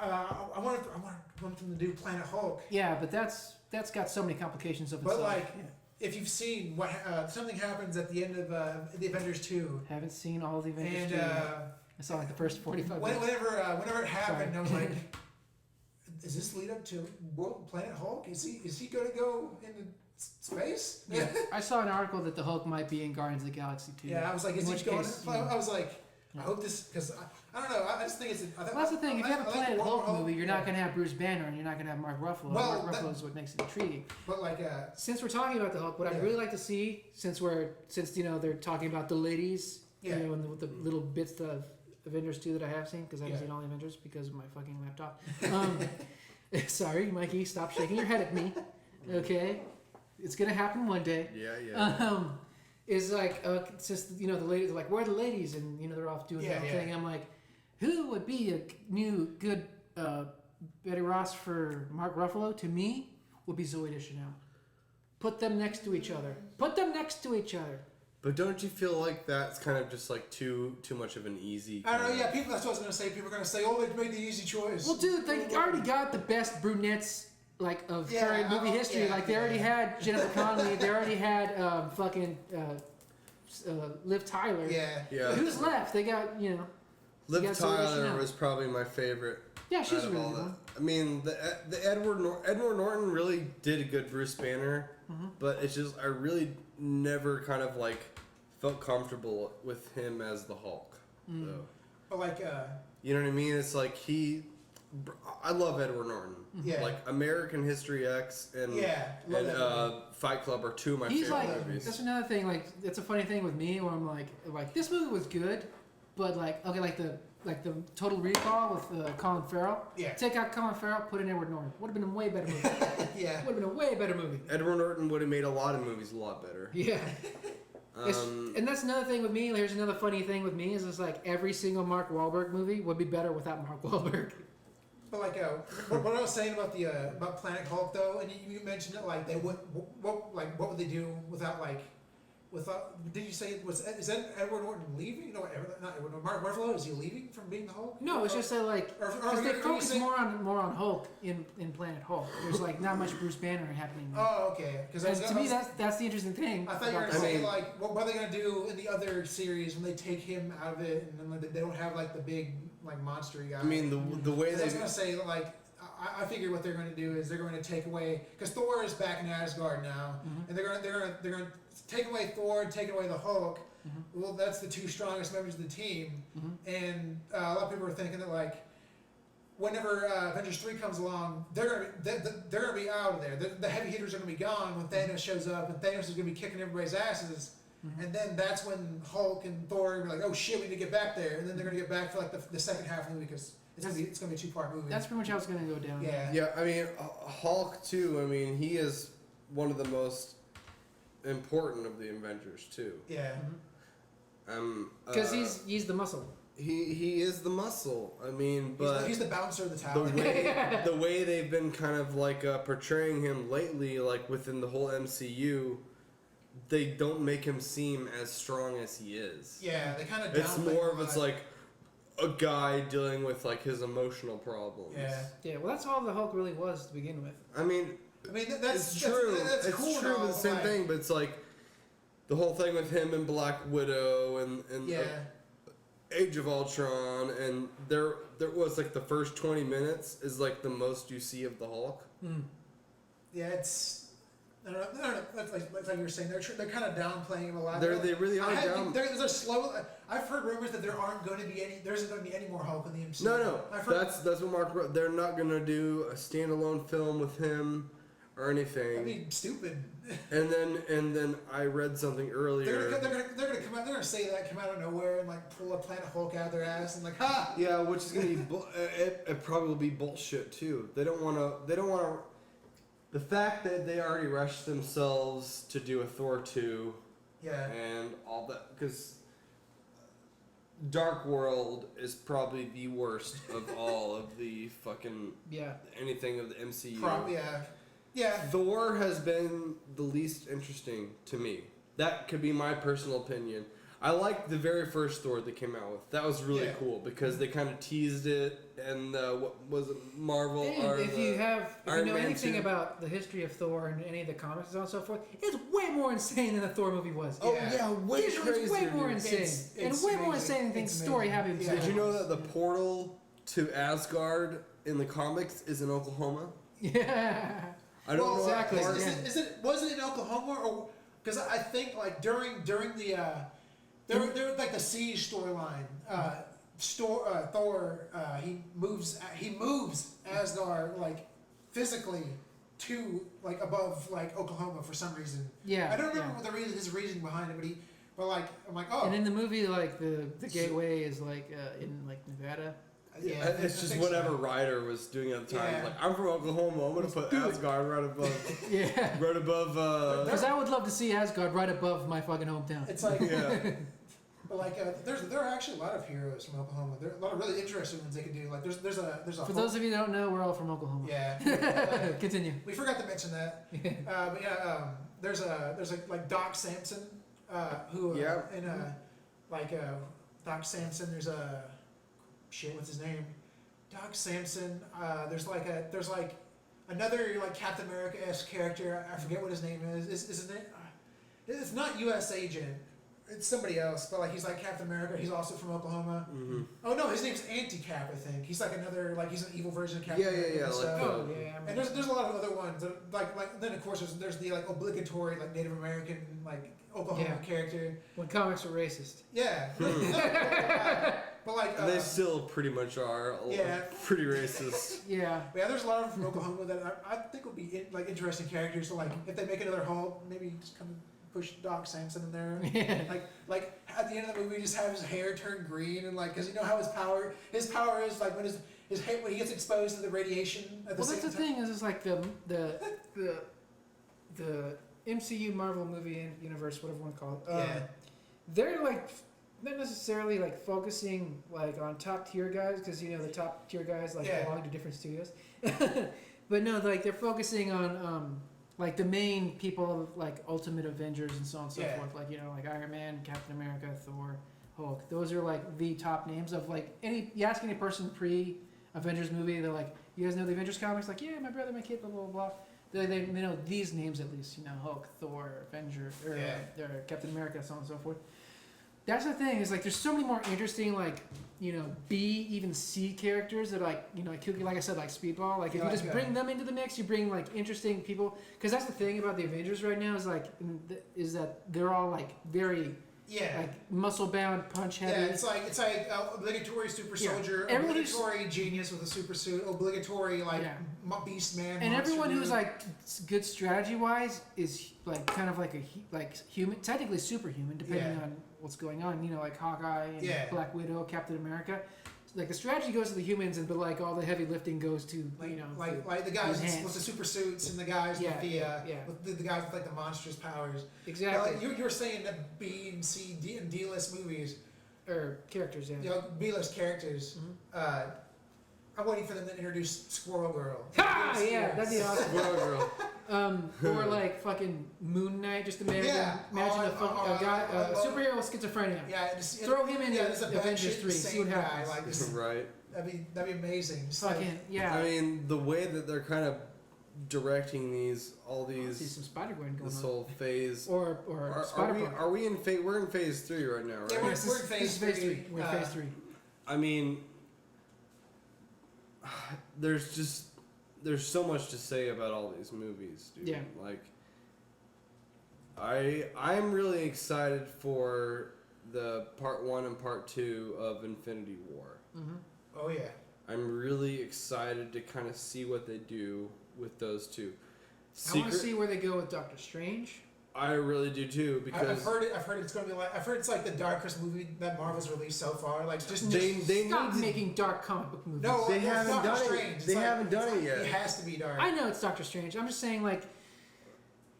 I want them to do Planet Hulk. Yeah, but that's got so many complications of itself. But like, Yeah. if you've seen what something happens at the end of the Avengers 2, Haven't seen all the Avengers. and 2 yet. I saw like the first 45 minutes. whenever it happened, Sorry. I was like, "Does this lead up to Planet Hulk? Is he going to go into space?" Yeah, I saw an article that the Hulk might be in Guardians of the Galaxy too. Yeah, I was like, "Is In he which going?" case, I was like, "I hope this," because I don't know. I just think it's. Well, that's the thing. If you have a Planet Hulk movie, you're not going to have Bruce Banner and you're not going to have Mark Ruffalo. Well, Mark Ruffalo is what makes it intriguing. But like, Since we're talking about the Hulk, what I'd Yeah. really like to see, since they're talking about the ladies, Yeah. and with the little bits of Avengers 2 that I have seen, because I haven't Yeah. seen all the Avengers because of my fucking laptop. Sorry, Mikey, stop shaking your head at me. Okay, it's gonna happen one day. Yeah. Is like it's just the ladies are like, where are the ladies, and they're off doing their own thing. I'm like, who would be a new good Betty Ross for Mark Ruffalo? To me, would be Zoe Deschanel. Put them next to each other. But don't you feel like that's kind of just like too much of an easy? I don't know. kind Yeah, that's what I was gonna say. People are gonna say, "Oh, they made the easy choice." Well, dude, they already got the best brunettes like of Yeah, current movie history. yeah, Like they already yeah. had Jennifer Connelly. They already had Liv Tyler. Yeah. Yeah. Who's left? They got you know. Liv got Zoe Tyler Deschanel. was probably my favorite. Yeah, she's out of really all good. that. One. I mean, the Edward Norton really did a good Bruce Banner, but it's just I really never kind of like felt comfortable with him as the Hulk. Though. But like, You know what I mean? It's like I love Edward Norton. Yeah. Like American History X and Yeah, love that movie. Fight Club are two of my He's favorite like movies. that's another thing. Like it's a funny thing with me where I'm like this movie was good, but like okay like the Total Recall with Colin Farrell. Yeah. Take out Colin Farrell, put in Edward Norton. Would have been a way better movie. yeah. Would have been a way better movie. Edward Norton would have made a lot of movies a lot better. Yeah. And that's another thing with me. Here's another funny thing with me is it's like every single Mark Wahlberg movie would be better without Mark Wahlberg. But like, what I was saying about the about Planet Hulk though, and you mentioned it like they would what would they do without did you say is that Edward Norton leaving? No, not Edward Norton. Mark Ruffalo, is he leaving from being the Hulk? No, it's just that like Or because they are you focus saying- more on Hulk in Planet Hulk. There's like not much Bruce Banner happening. Oh, okay. Because And to me, that's the interesting thing. I thought you were about gonna the- say like what are they gonna do in the other series when they take him out of it and then they don't have like the big like monstery guy. I mean, the way I they was gonna say like I figured what they're going to do is they're going to take away because Thor is back in Asgard now, and they're going to take away Thor and take away the Hulk. Well, that's the two strongest members of the team, and a lot of people are thinking that like whenever Avengers 3 comes along, they're gonna be out of there. The heavy hitters are gonna be gone when Thanos shows up, and Thanos is gonna be kicking everybody's asses. And then that's when Hulk and Thor are gonna be like, oh shit, we need to get back there. And then they're gonna get back for like the second half of the movie because it's gonna be a 2-part movie. That's pretty much how it's gonna go down. Yeah. Yeah, I mean, Hulk too. I mean, he is one of the most important of the Avengers too. Yeah. Because he's the muscle. he is the muscle. I mean, but He's the bouncer of the the tower. way they've been kind of like portraying him lately, like within the whole MCU, they don't make him seem as strong as he is. Yeah, they kind of. It's more of it's like a guy dealing with like his emotional problems. Yeah. Yeah, well, that's all the Hulk really was to begin with. I mean, that's it's true. That's it's cool true, though, but the same like, thing. But it's like the whole thing with him and Black Widow and Yeah. Age of Ultron, and there was like the first 20 minutes is like the most you see of the Hulk. Yeah, it's. I don't know. That's like you were saying. They're kind of downplaying him a lot. They really are down. There's a slow. I've heard rumors that there isn't going to be any more Hulk in the MCU. No, I've heard, that's what Mark wrote. They're not gonna do a standalone film with him or anything. I mean, stupid. And then I read something earlier. They're gonna come out. They're gonna say that, come out of nowhere, and like pull a Planet Hulk out of their ass and like, ha! Yeah, which is gonna be it probably will be bullshit too. They don't want to. The fact that they already rushed themselves to do a Thor 2 Yeah. and all that, because Dark World is probably the worst of all of the fucking anything of the MCU. Yeah. Thor has been the least interesting to me. That could be my personal opinion. I liked the very first Thor they came out with. That was really cool because they kind of teased it and what was it, Marvel? And if you Iron know Man anything 2. about the history of Thor and any of the comics and so on and so forth, it's way more insane than the Thor movie was. Oh Yeah. yeah, way It's crazier. way more dude. insane. It's and way more amazing. insane than It's story amazing. having. Yeah. Did you know that the portal to Asgard in the comics is in Oklahoma? Yeah. I don't know exactly. what part. Was it in Oklahoma or because I think like during the there was like the siege storyline. Thor he moves Asgard like physically to like above like Oklahoma for some reason. Yeah. I don't remember what his reasoning behind it, but like I'm like oh And in the movie, like the gateway is like in like Nevada. yeah. It's I just think whatever so. Ryder was doing at the time. Yeah. Like, I'm from Oklahoma. I'm gonna put Asgard right above. Yeah. Right above. Because I would love to see Asgard right above my fucking hometown. It's like Yeah. but like there are actually a lot of heroes from Oklahoma. There are a lot of really interesting ones they can do. Like there's a For those of you that don't know, we're all from Oklahoma. yeah. Continue. We forgot to mention that. But yeah, there's like Doc Samson, who Yeah. Doc Samson. There's a shit. What's his name? Doc Samson. There's like another like Captain America-esque character. I forget what his name is. Is his name? It's not U.S. Agent. It's somebody else, but like he's like Captain America. He's also from Oklahoma. Mm-hmm. Oh no, his name's Anti-Cap. I think he's like another like he's an evil version of Captain Yeah, America. yeah, and like stuff. the- Oh yeah. And there's a lot of other ones that, like then of course there's the like obligatory like Native American like Oklahoma character. When comics are racist. Yeah. But like They still pretty much are. Yeah. Pretty racist. Yeah. yeah, there's a lot of them from Oklahoma that I think would be like interesting characters. So like if they make another Hulk, maybe just come push Doc Samson in there. Yeah. Like at the end of the movie, just have his hair turn green and like because you know how his power is like when his hair when he gets exposed to the radiation. At the Well, that's same the time. thing is, it's like the MCU Marvel movie universe, whatever you want to call it. Yeah. They're like not necessarily like focusing like on top tier guys because you know the top tier guys like Yeah. belong to different studios. But no, like they're focusing on like the main people of like Ultimate Avengers and so on and so Yeah. forth. Like you know like Iron Man, Captain America, Thor, Hulk. Those are like the top names of like you ask any person pre Avengers movie, they're like, you guys know the Avengers comics? Like, yeah, my brother, my kid, blah blah blah. They know these names at least, you know, Hulk, Thor, Avenger, or Captain America, so on and so forth. That's the thing is like there's so many more interesting like you know B even C characters that like you know like I said like Speedball like if you just bring them into the mix you bring like interesting people because that's the thing about the Avengers right now is like is that they're all like very like muscle bound punch heavy. Yeah, it's like obligatory super soldier, Everyone obligatory genius with a super suit, obligatory like beast man, and monster everyone dude. who's like good strategy wise is like kind of like like human, technically superhuman depending on what's going on. You know, like Hawkeye and Black Widow, Captain America. Like the strategy goes to the humans, but like all the heavy lifting goes to like, you know like the guys enhanced. with the super suits and the guys with the guys with like the monstrous powers. Exactly. Like, you're saying that B and C D and D list movies or characters, you know, B list characters. Mm-hmm. I'm waiting for them to introduce Squirrel Girl. Ha! Yeah, that'd be awesome. Squirrel Girl. Or like fucking Moon Knight. Just imagine a guy, a superhero with schizophrenia. Yeah, throw him in there's a Avengers 3. See what happens. Like this, Right. that'd be amazing. Just Fucking yeah. I mean, the way that they're kind of directing all I see these some Spider-Gwen going this on. whole phase. Or Spider-Punk. Are we in phase? We're in phase 3 right now, right? Yeah, we're in This is phase phase 3. We're in phase 3. I mean, there's so much to say about all these movies, dude. Yeah. Like, I'm really excited for the part 1 and part 2 of Infinity War. Mm-hmm. Oh yeah. I'm really excited to kind of see what they do with those two. I want to see where they go with Doctor Strange. I really do too because I've heard it's gonna be like it's like the darkest movie that Marvel's released so far. Like just they Stop need making dark comic book movies. no, they it's haven't Doctor done it. Strange. It's They haven't done it yet. It has to be dark. I know it's Doctor Strange. I'm just saying like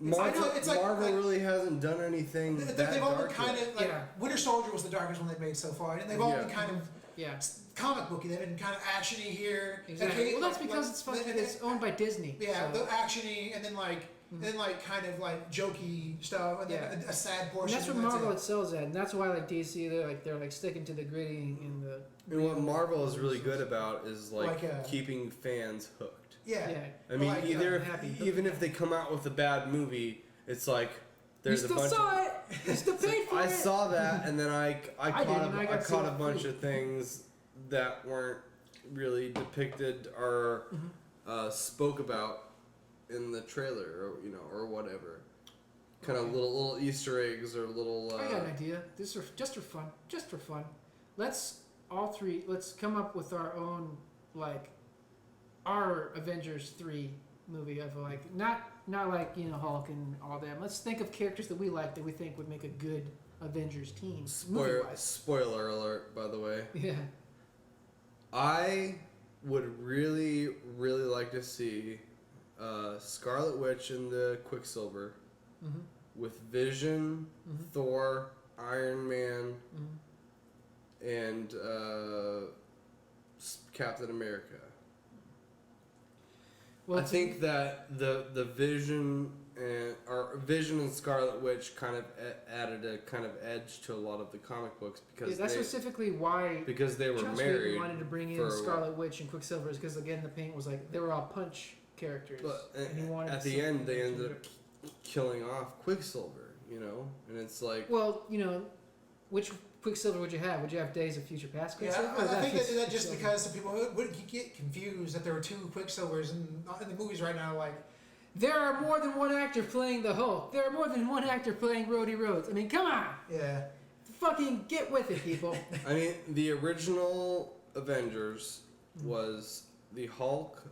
Marvel, it's like Marvel really hasn't done anything that They've all been dark kind yet. of like Winter Soldier was the darkest one they've made so far, and they've all been kind of comic booky. They've been kind of actiony here. Exactly. Okay, Well, that's because it's fucking it's owned by Disney. Yeah, so. the actiony, and then like kind of like jokey stuff, and then a sad And portion. that's what Marvel excels at, and that's why like DC they're like sticking to the gritty in the. And what Marvel is really good about is keeping fans hooked. Yeah. I mean, even happy. if they come out with a bad movie, it's like there's you a still bunch saw of. it. You still paid for it. I saw that, and then I got caught a bunch of things that weren't really depicted or spoke about in the trailer, or whatever. Kind of little Easter eggs or little. I got an idea. This is just for fun. Let's come up with our own our Avengers 3 movie of not like Hulk and all them. Let's think of characters that we like that we think would make a good Avengers team. Spoiler alert, by the way. Yeah. I would really, really like to see Scarlet Witch and the Quicksilver with Vision, Thor, Iron Man, and Captain America. Well, I think that the Vision and Scarlet Witch kind of added a kind of edge to a lot of the comic books because that's specifically why they were Joss married. Whedon wanted to bring in Scarlet Witch and Quicksilver is because again the paint was like they were all punch characters. But and he wanted at the something end, they to ended do. up killing off Quicksilver, you know? And it's like, Well, you know, which Quicksilver would you have? Would you have Days of Future Past Yeah, Quicksilver? or I think Quicksilver? that just because some people would get confused that there were two Quicksilvers in the movies right now. Like, There are more than one actor playing the Hulk. There are more than one actor playing Rhodey Rhodes. I mean, come on! yeah, Fucking get with it, people. I mean, the original Avengers was the Hulk,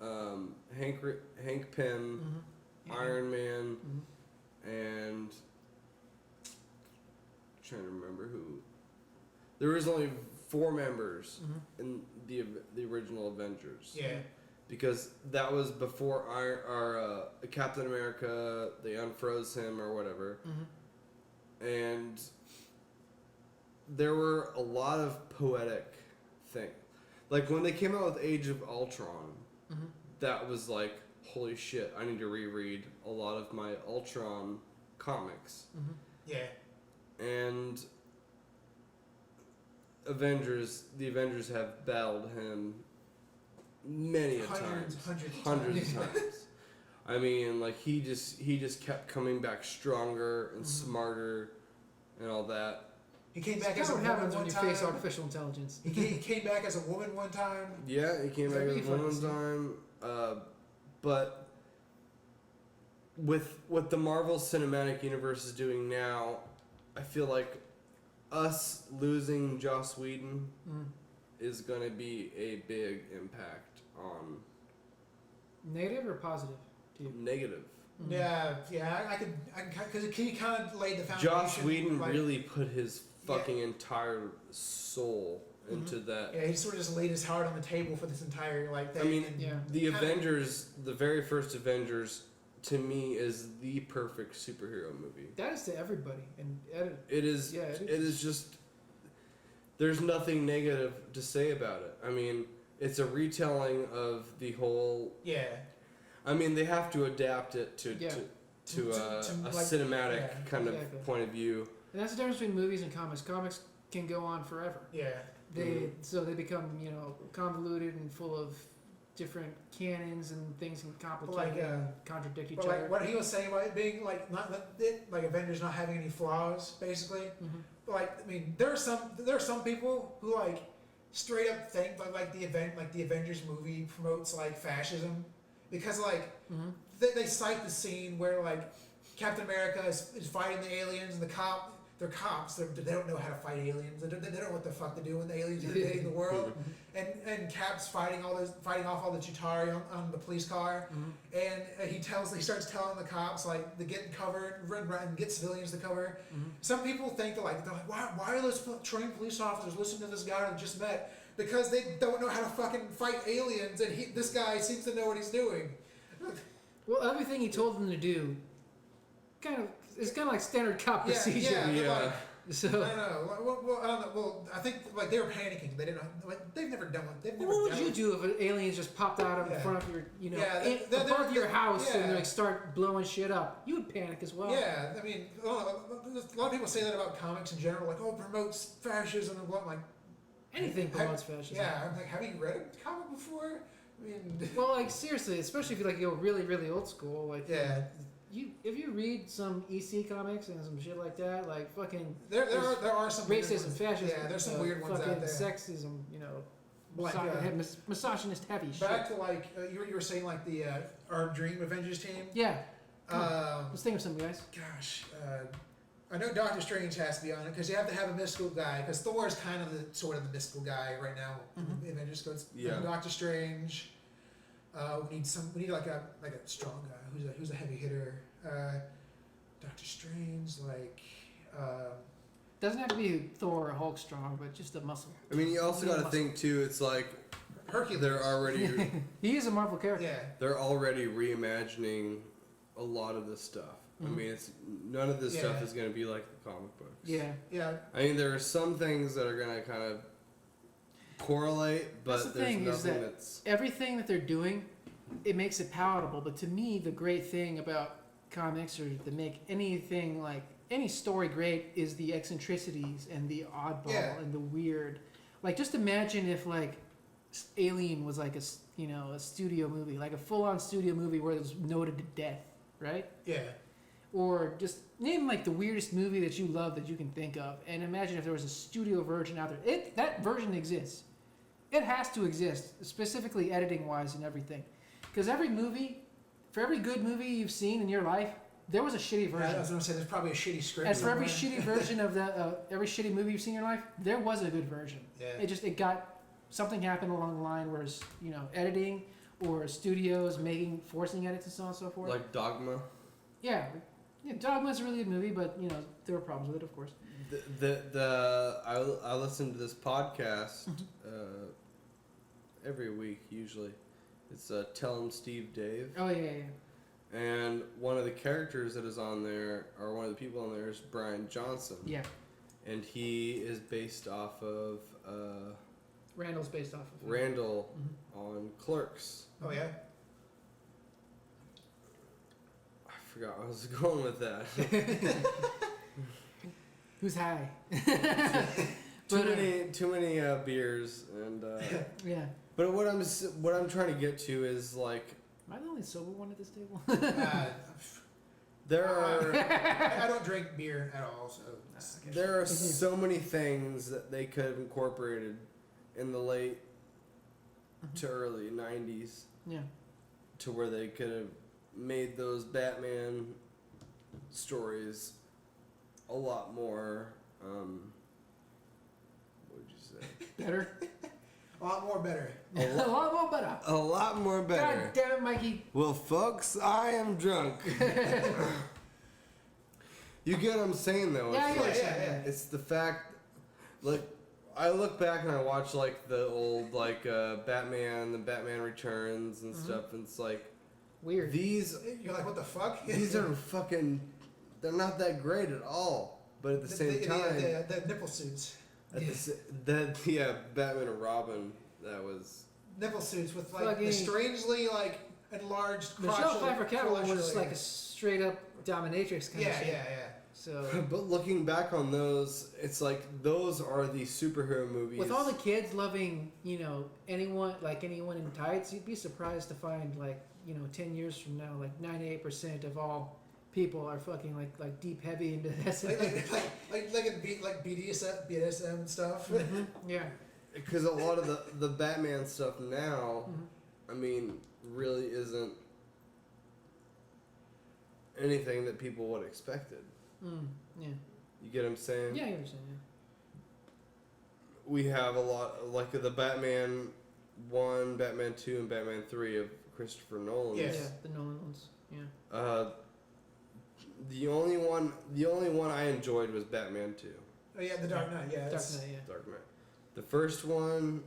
Hank Pym, Iron Man, and trying to remember who. There was only 4 members in the original Avengers. yeah. Because that was before our Captain America, they unfroze him or whatever. And there were a lot of poetic things. Like when they came out with Age of Ultron, that was like, holy shit, I need to reread a lot of my Ultron comics. Yeah. And the Avengers have battled him many a Hundreds times. of Hundreds of times. I mean, like he just kept coming back stronger and smarter and all that. He came back That's as a what woman happens when one you time. face artificial intelligence. He came back as a woman one time. Yeah, he came back That'd as be one fun to see. time. But with what the Marvel Cinematic Universe is doing now, I feel like us losing Joss Whedon is going to be a big impact on Negative or positive to you? negative. Yeah, I could, because he kind of laid the foundation. Joss Whedon like, really put his fucking entire soul into that. Yeah, he sort of just laid his heart on the table for this entire like thing. I mean, and Yeah. the kinda- Avengers, the very first Avengers, to me is the perfect superhero movie. That is to everybody. And It is. Yeah, it it is just. There's nothing negative to say about it. I mean, it's a retelling of the whole. yeah, I mean, they have to adapt it to Yeah. to a like, cinematic yeah, kind exactly. of point of view. and that's the difference between movies and comics. Comics can go on forever. yeah. So they become, you know, convoluted and full of different canons and things can complicate Like, and contradict each But other. like what he was saying about it being like like Avengers not having any flaws, basically. Mhm. But like, I mean, there are some people who like straight up think that like the Avengers movie promotes like fascism, because like Mhm. they cite the scene where like Captain America is fighting the aliens and they're cops. They don't know how to fight aliens. They don't know what the fuck to do when the aliens are invading the world. And Cap's fighting off all the Chitauri on the police car. And he starts telling the cops like to get covered, run and get civilians to cover. Some people think they're like why are those trained police officers listening to this guy that just met? Because they don't know how to fucking fight aliens, and this guy seems to know what he's doing. Well, everything he told them to do, it's kind of like standard cop procedure. Yeah. Like, So, I don't know. Well, I don't know. Well, I think like they were panicking. They didn't like they've never done it. They've never what would done you it. do if an alien just popped out in Yeah. front of your, you know, Yeah, above your house and yeah. like start blowing shit up? You would panic as well. Yeah, I mean, a lot of people say that about comics in general, like, oh, it promotes fascism and what, like, Anything promotes fascism. yeah, I'm like, have you read a comic before? I mean, Well, like seriously, especially if you like go really, really old school, like yeah, if you read some EC comics and some shit like that, like fucking there are some weird racism, ones. fascism, Yeah, there's some weird ones fucking out there. sexism, you know, Like, misogynist heavy back shit. to like you were saying like the our Dream Avengers team. Yeah, let's think of some guys. Gosh, I know Doctor Strange has to be on it because you have to have a mystical guy because Thor is kind of the sort of the mystical guy right now in the Avengers. So it's Doctor Strange. We need like a strong guy who's a heavy hitter. Doctor Strange, like. Doesn't have to be Thor or Hulk strong, but just a muscle. I mean, you also got to think too. It's like Hercules. they're already He is a Marvel character. Yeah. they're already reimagining a lot of this stuff. I mean, it's none of this stuff Yeah. is going to be like the comic books. Yeah. Yeah. I mean, there are some things that are going to kind of correlate, but That's the there's thing, is nothing that that's. Everything that they're doing, it makes it palatable. But to me, the great thing about comics, or to make anything like any story great, is the eccentricities and the oddball Yeah. and the weird. Like, just imagine if like Alien was like a studio movie, like a full-on studio movie where it was noted to death, right? Yeah. Or just name like the weirdest movie that you love that you can think of, and imagine if there was a studio version out there. That version exists. It has to exist, specifically editing-wise and everything, because every movie, for every good movie you've seen in your life, there was a shitty version. I was gonna say there's probably a shitty script. And for every somewhere. shitty version of every shitty movie you've seen in your life, there was a good version. Yeah. It got something happened along the line where it's, editing or studios forcing edits and so on and so forth. Like Dogma. Yeah, Dogma's a really good movie, but there were problems with it, of course. I listen to this podcast every week usually. It's Tell 'em Steve Dave. Oh yeah. And one of the characters that is on there, or one of the people on there, is Brian Johnson. Yeah. And he is based off of Randall's based off of Randall on Clerks. Oh yeah. I forgot where I was going with that. Who's high? Too many beers and. Yeah. But what I'm trying to get to is like. Am I the only sober one at this table? There are. I don't drink beer at all, so. There are so many things that they could have incorporated in the late to early 90s. Yeah. To where they could have made those Batman stories a lot more. What would you say? Better. A lot more better. A lot more better. A lot more better. God damn it, Mikey. Well, folks, I am drunk. You get what I'm saying, though. Yeah, I It's get what like- you're saying, yeah. It's the fact, like, I look back and I watch like the old Batman, the Batman Returns and stuff, and it's like Weird. these You're like, what the fuck? these are fucking, they're not that great at all. But at the same time, the nipple suits. Batman and Robin, that was. Nipple suits with like Fucking- the strangely like enlarged. Michelle crotchety- Pfeiffer Catwoman was crotchety- like a straight up dominatrix kind of Yeah, shit. yeah, yeah. So But looking back on those, it's like those are the superhero movies. with all the kids loving, anyone in tights, you'd be surprised to find 10 years from now, 98% of all people are fucking like deep heavy into this. like BDSM stuff. Yeah. Because a lot of the Batman stuff now, I mean, really isn't anything that people would have expected. Yeah. You get what I'm saying? Yeah, I understand. Yeah. We have a lot, like the Batman 1, Batman 2, and Batman 3 of Christopher Nolan's. Yes. Yeah, the Nolan ones. Yeah. The only one I enjoyed was Batman 2. Oh yeah, The Dark Knight. Yeah, Dark it's- Knight. Yeah. Dark Knight. The first one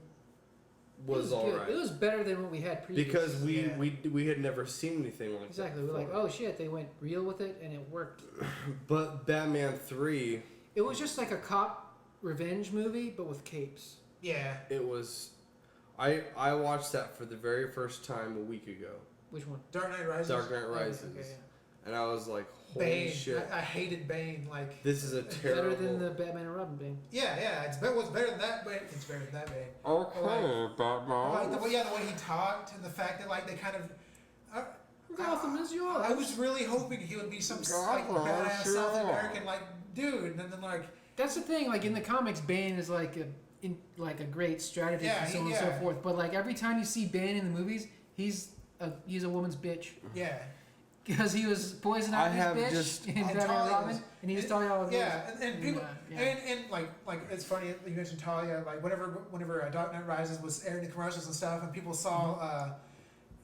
was good. alright. It was better than what we had previously. Because Yeah. we had never seen anything like Exactly. that. We're like, before. oh shit, they went real with it and it worked. But Batman 3, It was just like a cop revenge movie, but with capes. Yeah. it was. I watched that for the very first time a week ago. Which one? Dark Knight Rises. Dark Knight Oh, Rises. Okay, yeah. And I was like, holy Bane. shit. I hated Bane. Like. This is a terrible. Better than the Batman and Robin Bane. Yeah. What's better than that? Bane? It's better than that Bane. Okay, Like Batman. the way he talked and the fact that they kind of. Gotham is yours. I was really hoping he would be some Gotham, badass sure. South American dude, and then That's the thing. Like in the comics, Bane is like a great strategist Yeah, and so on and so forth. But like every time you see Bane in the movies, he's a woman's bitch yeah. because he was Poison I Ivy's have bitch just- in And Batman and Talia Robin, was- and he was Talia al Ghul. Yeah, and people, yeah. and like it's funny you mentioned Talia. Like whenever Dark Knight Rises was airing the commercials and stuff, and people saw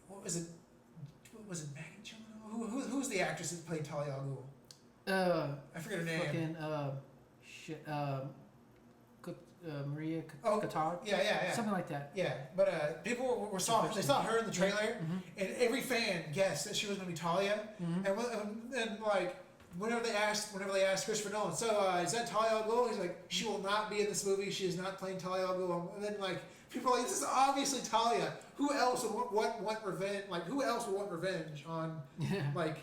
what was it? Was it Megan Gyllenhaal? Who's the actress that played Talia al Ghul? I forget her name. Fucking shit. Maria Oh, Cotard. Yeah. Something like that. Yeah, but people they saw her in the trailer, and every fan guessed that she was going to be Talia, and like whenever they asked Christopher Nolan, so is that Talia al Ghul? He's like, she will not be in this movie. She is not playing Talia al Ghul. And then like people are like, this is obviously Talia. Who else would want revenge? Like who else would want revenge on like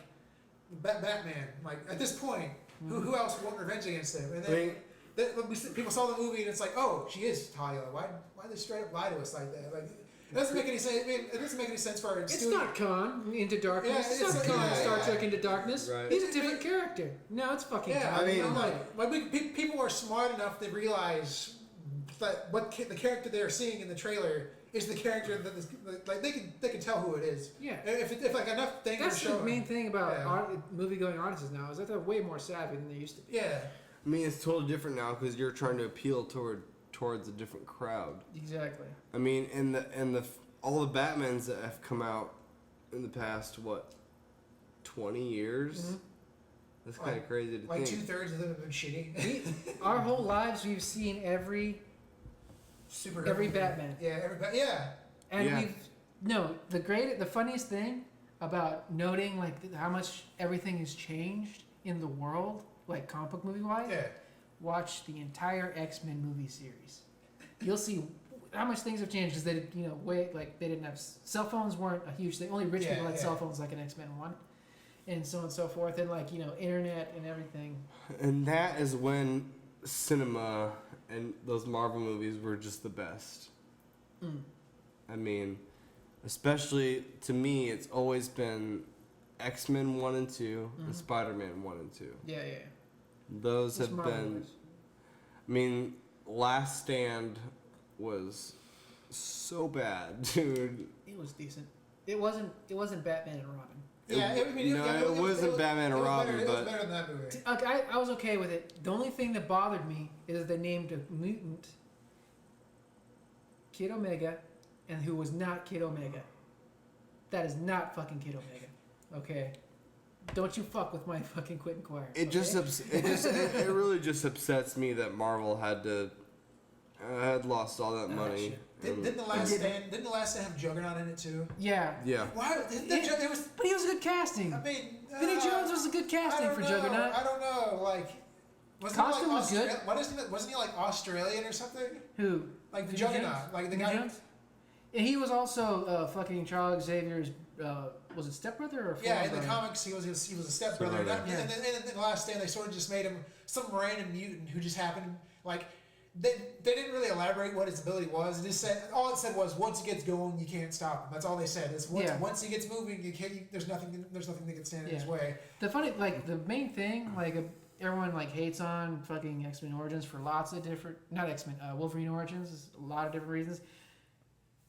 Batman? Like at this point, who else would want revenge against him? And then People saw the movie and it's like, oh, she is Talia. Why they straight up lie to us like that? Like, it doesn't make any sense. I mean, it doesn't make any sense for her. It's not Khan Into Darkness. Yeah, it's not like, Khan Star Trek Into Darkness. Right. He's a different character. No, it's fucking Yeah, Khan. I mean, I'm like people are smart enough to realize that the character they're seeing in the trailer is the character that is, like they can tell who it is. Yeah. If like enough things. That's are the showing, main thing about Yeah. movie-going audiences now is that they're way more savvy than they used to be. Yeah. I mean, it's totally different now because you're trying to appeal towards a different crowd. Exactly. I mean, all the Batmans that have come out in the past 20 years. Mm-hmm. That's kind of crazy to Like think. 2/3 of them have been shitty. Our whole lives, we've seen every Batman. Yeah. And Yeah. the funniest thing about noting like how much everything has changed in the world, like comic book movie wise. Yeah. Watch the entire X-Men movie series. You'll see how much things have changed. Is that they didn't have cell phones, weren't a huge thing. Only rich people had cell phones, like an X-Men one, and so on and so forth, and internet and everything. And that is when cinema and those Marvel movies were just the best. Mm. I mean, especially to me, it's always been X-Men 1 and 2 and Spider-Man 1 and 2. Yeah. Those Those have Marvel been. movies. I mean, Last Stand was so bad, dude. It was decent. It wasn't Batman and Robin. Yeah, it wasn't Batman and Robin, it was but better than that movie. I was okay with it. The only thing that bothered me is that they named a mutant Kid Omega, and who was not Kid Omega. That is not fucking Kid Omega. Okay. Don't you fuck with my fucking Quentin Quire. it really just upsets me that Marvel had lost all that money. shit. Didn't the Last Stand have Juggernaut in it too? Yeah. Yeah. Why? It was. But he was a good casting. I mean, Vinnie Jones was a good casting for Juggernaut. I don't know. Like, Costume was good. Wasn't he like Australian or something? Who? Like the Vinnie Juggernaut, Jones? like the Vinnie guy. Jones? And he was also fucking Charles Xavier's. Was it stepbrother or? Yeah, in brother? the comics, he was a stepbrother. Stepbrother. And then in the Last Stand, they sort of just made him some random mutant who just happened. Like, they didn't really elaborate what his ability was. It just said all it said was once he gets going, you can't stop him. That's all they said. Is once he gets moving, there's nothing that can stand in his way. The main thing, everyone hates on fucking X-Men Origins for lots of different, not X-Men, Wolverine Origins, is a lot of different reasons.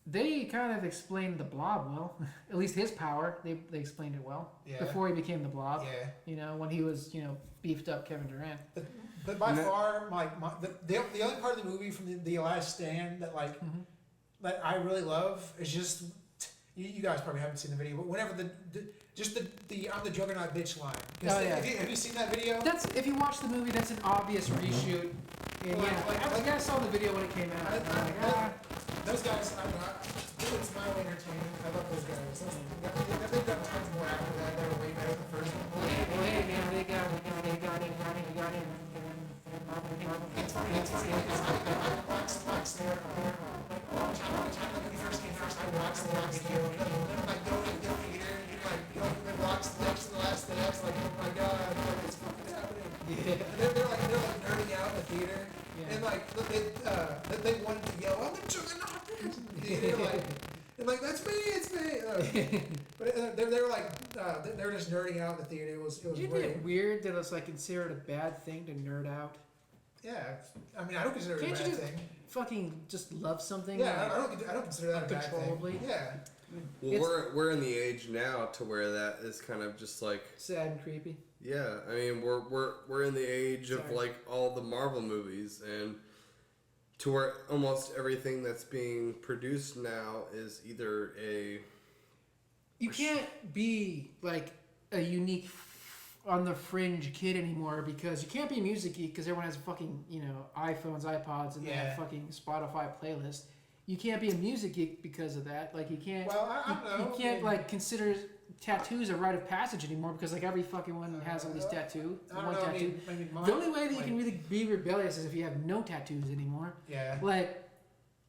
They kind of explained the Blob well, at least his power. They explained it well before he became the Blob. Yeah. When he was beefed up Kevin Durant. But by far, the other part of the movie from the Last Stand that that I really love is just you guys probably haven't seen the video, but whenever the I'm the Juggernaut bitch line. Oh, yeah. Have you seen that video? That's if you watch the movie, that's an obvious reshoot. And I saw the video when it came out. Those guys, it's mildly entertaining. I love those guys. They've done tons more after that. They were way better than the first one. Hey man, they got it. It's funny. I watched their a long time when he first came out. I watched the last video. Going to the theater, they watched the last dance. Like, oh my god, it's fucking happening. Yeah. They're nerding out in the theater, and they wanted to yell, "I'm the Juggernaut!" And that's me, it's me. But they were just nerding out in the theater. It was Isn't great. it weird that it's considered a bad thing to nerd out? Yeah, I mean I don't consider it a Can't bad you just thing. fucking just love something? Yeah, I don't consider that a bad thing. uncontrollably? Yeah. Well, we're in the age now to where that is kind of just sad and creepy. yeah. I mean, we're in the age of all the Marvel movies, and to where almost everything that's being produced now is either a You can't be a unique on the fringe kid anymore because you can't be a music geek because everyone has fucking iPhones, iPods, and they have fucking Spotify playlist. You can't be a music geek because of that. You can't. Well, I don't know. You can't consider tattoos a rite of passage anymore because every fucking one has all these tattoos. I don't know. Tattoo. I mean, The only way that you can really be rebellious is if you have no tattoos anymore. Yeah.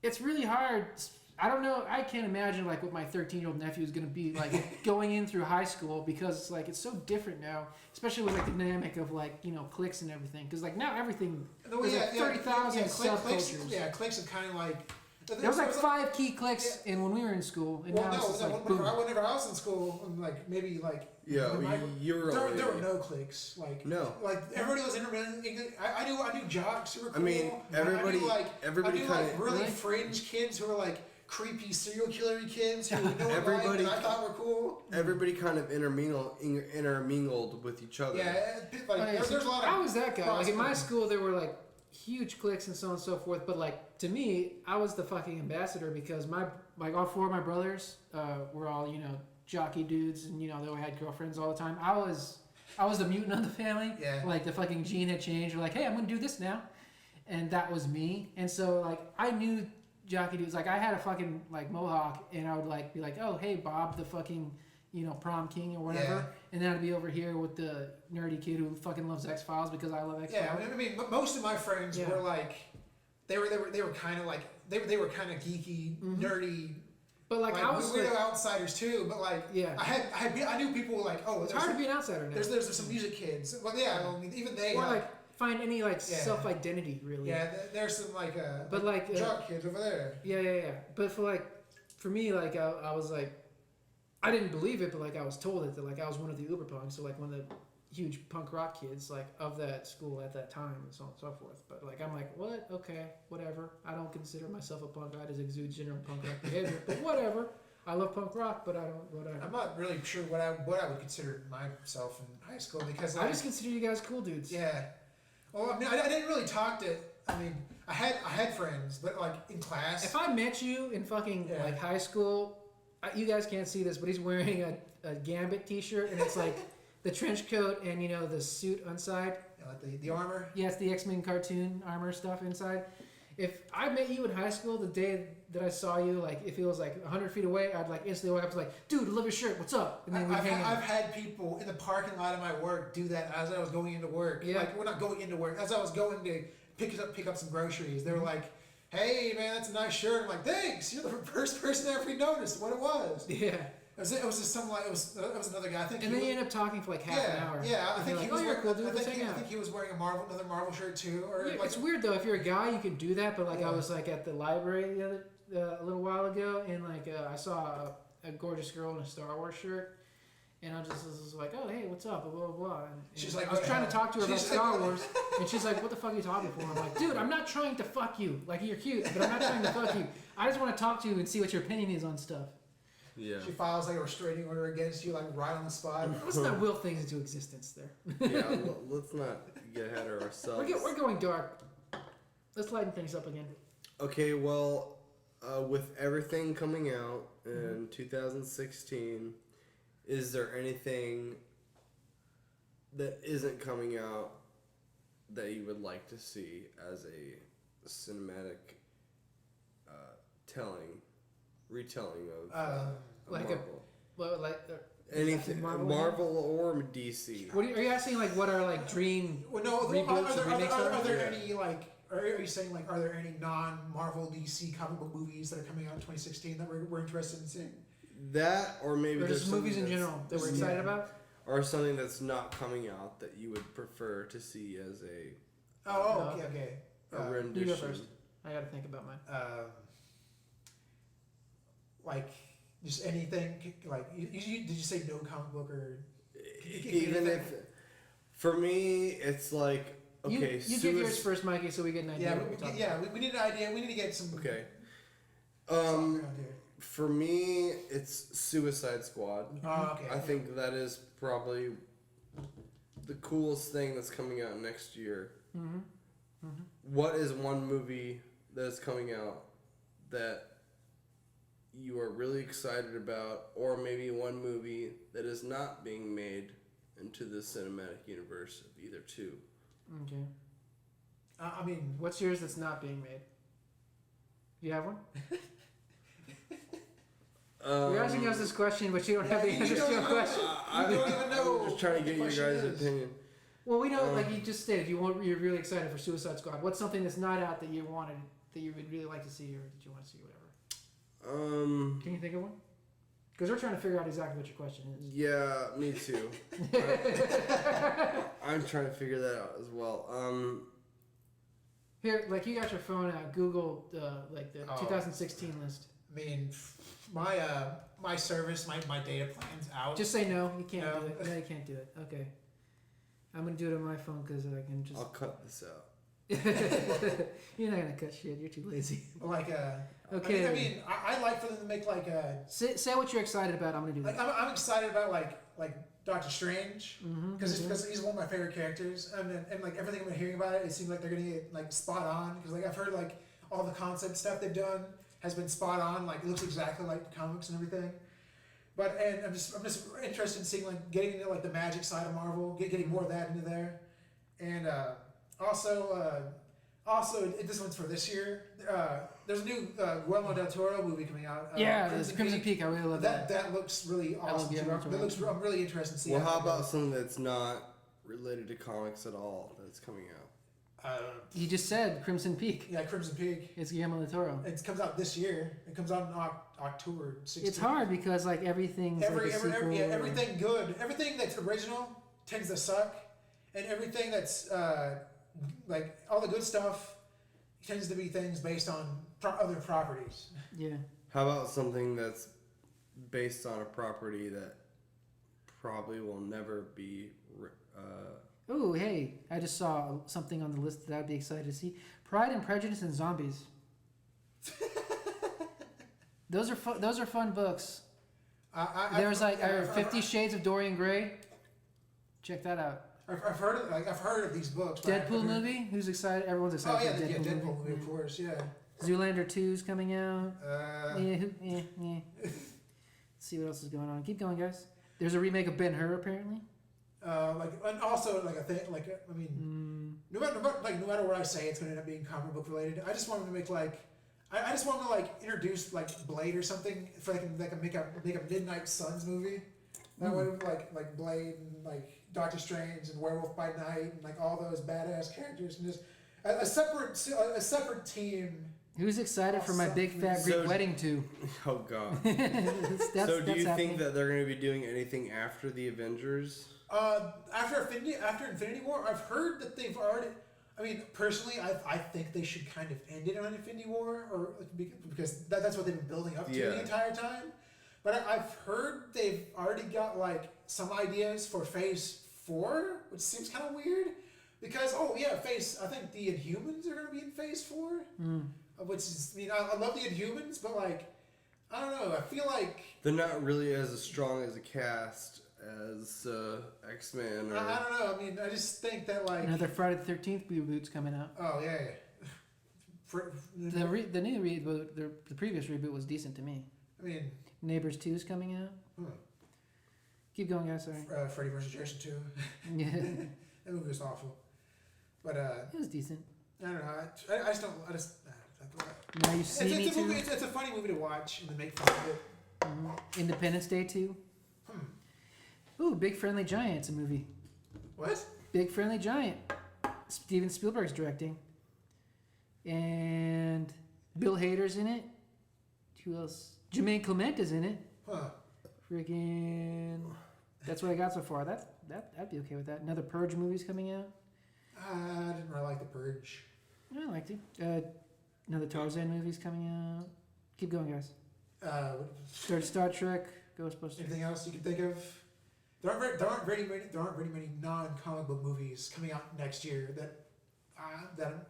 It's really hard, I don't know. I can't imagine like what my 13-year-old nephew is gonna be like going in through high school because it's like it's so different now, especially with like the dynamic of like cliques and everything. Because like now everything there's like 30,000 subcultures. Yeah, cliques are kind of like. There was like 5 key cliques in when we were in school, and now it's just like boom. Whenever I was in school, like maybe like Yeah, you were. there were no cliques. Like no. Like everybody was intermittent. I knew jocks who were cool. I mean, everybody I knew kind of really fringe kids who were like creepy serial killer kids who no one liked and I thought were cool. Everybody kind of intermingled with each other. Yeah, like, there's a lot of. I was that guy. Like in my school, there were like huge cliques and so on and so forth. But like to me, I was the fucking ambassador because all 4 of my brothers were all jockey dudes, and they all had girlfriends all the time. I was the mutant of the family. Yeah. Like the fucking gene had changed. We're like, hey, I'm gonna do this now, and that was me. And so like I knew jockey dudes. Like I had a fucking like mohawk, and I would like be like, oh hey Bob, the fucking prom king or whatever. Yeah. And then I'd be over here with the nerdy kid who fucking loves X-Files because I love X-Files. Yeah, I mean, most of my friends were like, they were kind of like they were kind of geeky, nerdy. But like I was weirdo outsiders too. But like, yeah, I knew people like, oh, it's hard to be an outsider now. There's some music kids. Well, yeah, I mean, even they or like find any like self identity really. Yeah, there's some like but like jock kids over there. Yeah. But for me like I was like. I didn't believe it, but like I was told it that like I was one of the uber punks, so like one of the huge punk rock kids like of that school at that time and so on and so forth. But like I'm like, what? Okay, whatever. I don't consider myself a punk. I just exude general punk rock behavior, but whatever. I love punk rock, but I don't. Whatever. I'm not really sure what I would consider myself in high school because like, I just consider you guys cool dudes. Yeah. Well, I mean, I didn't really talk to. I mean, I had friends, but like in class. If I met you in fucking like high school. You guys can't see this, but he's wearing a Gambit t-shirt, and it's like the trench coat and the suit inside. Yeah, like the armor. Yeah, it's the X-Men cartoon armor stuff inside. If I met you in high school, the day that I saw you, like if it was like 100 feet away, I'd like instantly walk up and like, dude, I love your shirt. What's up? And then I've had people in the parking lot of my work do that as I was going into work. Yeah. Like we're not going into work. As I was going to pick up some groceries, they were like, hey man, that's a nice shirt. I'm like, thanks. You're the first person I ever noticed what it was. Yeah. It was just some like it was another guy. I think. And then you end up talking for like half an hour. Yeah, I think like, he was. Oh, you're cool, dude. I think he was wearing another Marvel shirt too. Or yeah, like, it's weird though. If you're a guy, you can do that. But like I was like at the library a little while ago, and like I saw a gorgeous girl in a Star Wars shirt. And I was like, oh, hey, what's up? Blah, blah, blah. And she's like, I was trying to talk to her about Star Wars. And she's like, what the fuck are you talking for? I'm like, dude, I'm not trying to fuck you. Like, you're cute, but I'm not trying to fuck you. I just want to talk to you and see what your opinion is on stuff. Yeah. She files like a restraining order against you, like right on the spot. Let's not will things into existence there. Yeah, let's not get ahead of ourselves. We're going dark. Let's lighten things up again. Okay, well, with everything coming out in 2016... is there anything that isn't coming out that you would like to see as a cinematic retelling of like Marvel? Anything, Marvel or DC. What are you asking? Like, what are like dream Well, no, reboots or remakes? are there any like? Are you saying like? Are there any non-Marvel DC comic book movies that are coming out in 2016 that we're interested in seeing? That, or maybe or there's just movies in something general that we're excited about. or something that's not coming out that you would prefer to see as a Okay. rendition. You go first. I got to think about mine. Like just anything. Like did you say no comic book or? Even if, for me, it's like okay. You give yours first, Mikey, so we get an idea. We need an idea. We need to get some. Okay. Something around here. For me, it's Suicide Squad. Oh, okay. I think that is probably the coolest thing that's coming out next year. Mm-hmm. Mm-hmm. What is one movie that's coming out that you are really excited about, or maybe one movie that is not being made into the cinematic universe of either two? Okay. I mean, what's yours that's not being made? Do you have one? You're asking us this question, but you don't have the answer to your question. I don't even know. I'm just trying to get your guys' opinion. Well, we know, like you just stated, you're really excited for Suicide Squad. What's something that's not out that you wanted, that you would really like to see, or that you want to see, whatever? Can you think of one? Because we're trying to figure out exactly what your question is. Yeah, me too. I'm trying to figure that out as well. Here, like you got your phone out, Google like the 2016 list. I mean, my service, my data plan's out. Just say no. You can't No. do it. No, you can't do it. Okay. I'm gonna do it on my phone because I can just. I'll cut this out. You're not gonna cut shit. You're too lazy. Like Okay. I mean, I like for them to make like a. Say what you're excited about. I'm gonna do Like that. I'm excited about like Doctor Strange Mm-hmm. because he's one of my favorite characters and like everything I've been hearing about it seems like they're gonna get like spot on because like I've heard like all the concept stuff they've done has been spot on, like it looks exactly like the comics and everything. But and I'm just interested in seeing like getting into like the magic side of Marvel, getting more of that into there, and also this one's for this year. There's a new Guillermo del Toro movie coming out. Yeah, there's Crimson Peak. I really love that. That looks really awesome. Guillermo Too. del Toro. I'm really interested in seeing. Well, how about something that's not related to comics at all that's coming out? You just said Crimson Peak. Yeah, Crimson Peak. It's Guillermo del Toro. It comes out this year. It comes out in October 16th. It's hard because like everything's like a sequel. Everything good, everything that's original tends to suck, and everything that's like all the good stuff tends to be things based on other properties. Yeah. How about something that's based on a property that probably will never be. Oh, hey! I just saw something on the list that I'd be excited to see. Pride and Prejudice and Zombies. Those are fun books. There's like 50 Shades of Dorian Gray. Check that out. I've heard of these books. but Deadpool movie. Who's excited? Everyone's Oh excited. yeah, for the Deadpool movie, of course, yeah. Zoolander 2's coming out. Yeah. Let's see what else is going on. Keep going, guys. There's a remake of Ben-Hur apparently. And also like I think I mean no matter what I say it's gonna end up being comic book related. I just want them to make like I just want them to like introduce like Blade or something if I can make a Midnight Suns movie. That way like Blade and like Doctor Strange and Werewolf by Night and like all those badass characters and just a separate team. Who's excited for my big fat Greek wedding too? Oh God. So do you think that they're going to be doing anything after the Avengers? After Infinity War, I've heard that they've already. I mean, personally, I think they should kind of end it on Infinity War, or because that's what they've been building up to the entire time. But I've heard they've already got like some ideas for Phase 4, which seems kind of weird. Because I think the Inhumans are going to be in Phase 4, which is I love the Inhumans, but like I don't know, I feel like they're not really as strong as a cast as X-Men. Or... I don't know. I mean, I just think that like another Friday the 13th reboot's coming out. Oh yeah. The new reboot, the previous reboot was decent to me. I mean, Neighbors 2 is coming out. Keep going, guys. Sorry. Freddy vs. Jason 2. Yeah. That movie was awful, but it was decent. I don't know. I just don't. Now you see me too. It's a funny movie to watch and to make fun of it. Independence Day 2. Ooh, Big Friendly Giant. It's a movie. What? Big Friendly Giant. Steven Spielberg's directing. And Bill Hader's in it. Who else? Jermaine Clement is in it. Huh. Freaking. That's what I got so far. I'd be okay with that. Another Purge movie's coming out. I didn't really like The Purge. I liked it. Another Tarzan movie's coming out. Keep going, guys. Third Star Trek. Ghostbusters. Anything else you can think of? There aren't very many non-comic book movies coming out next year that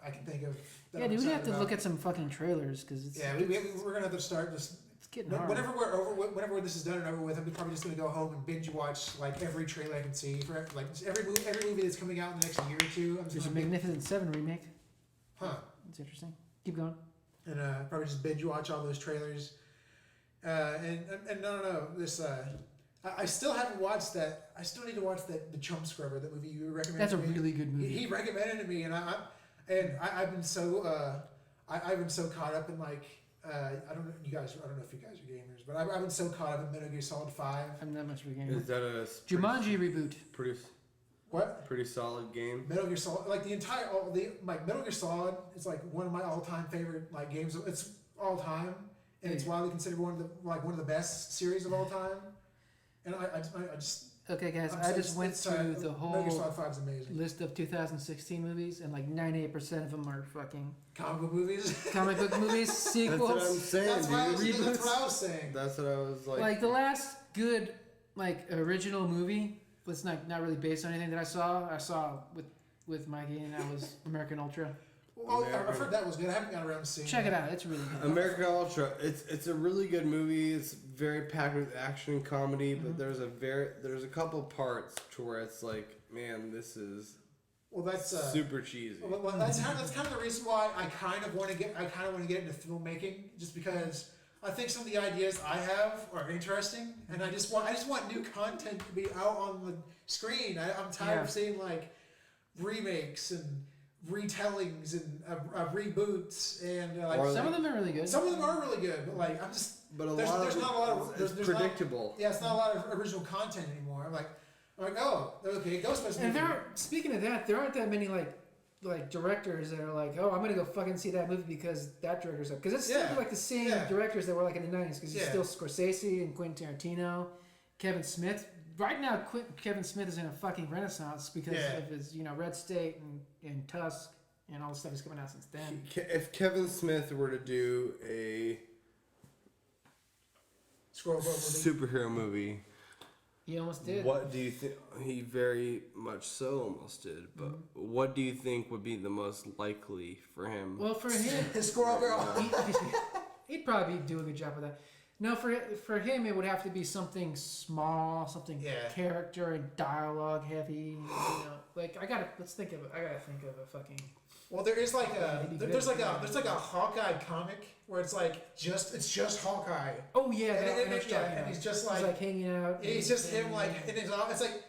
I can think of. Yeah, dude, we have to look at some fucking trailers because it's. Yeah, we're gonna have to start just. It's getting hard. Whenever this is done and over with, I'm probably just gonna go home and binge watch like every trailer I can see for like every movie that's coming out in the next year or two. There's a Magnificent Seven remake. Huh. It's interesting. Keep going. And probably just binge watch all those trailers. And no, this. I still haven't watched that. I still need to watch the Chum Scrubber, that movie you recommended. That's a really good movie. He recommended it to me, and I've been so I've been so caught up in like I don't know if you guys are gamers, but I've been so caught up in Metal Gear Solid 5. I'm not much of a gamer. Is that a Jumanji reboot? Pretty solid game. Metal Gear Solid, like Metal Gear Solid is like one of my all-time favorite like games. It's all time, and it's widely considered one of the best series of all time. And I just Okay, guys, I'm I sorry, just went it's, through the Metal Gear whole Solid 5 is amazing. list of 2016 movies, and like 98% of them are fucking Comic book movies. comic book movies, That's what I'm sequels. saying, That's what I dude. was, that's what I was saying. That's what I was like. Like the last good like original movie was not really based on anything that I saw with Mikey, and that was American Ultra. Oh, I've heard that was good. I haven't gotten around to seeing Check it. it out, it's really good. American Ultra. It's a really good movie. It's very packed with action and comedy, but there's a couple parts to where it's like, man, this is Well, that's super cheesy. Well, that's kind of the reason why I kind of want to get into filmmaking, just because I think some of the ideas I have are interesting, and I just want new content to be out on the screen. I'm tired of seeing like remakes and retellings and reboots and like Some of them are really good. some of them are really good, but like I'm just But there's not a lot of it's there's predictable. it's not a lot of original content anymore. I'm like oh okay, Ghostbusters. And speaking of that, there aren't that many like directors that are like, oh, I'm gonna go fucking see that movie because that director's up. Because it's still like the same directors that were like in the 90s. Because it's still Scorsese and Quentin Tarantino, Kevin Smith. Right now, Kevin Smith is in a fucking renaissance because of his, Red State and Tusk and all the stuff that's coming out since then. If Kevin Smith were to do a superhero movie, He almost did. what do you think? He very much so almost did. But what do you think would be the most likely for him? Well, for him, his Squirrel Girl. he'd probably do a good job with that. No, for him, it would have to be something small, something character and dialogue heavy. Like I gotta think of a fucking. Well, there is like there's like a Hawkeye comic where it's just Hawkeye. Oh yeah, and he's just he's like hanging out. It's just him like in his office. It's like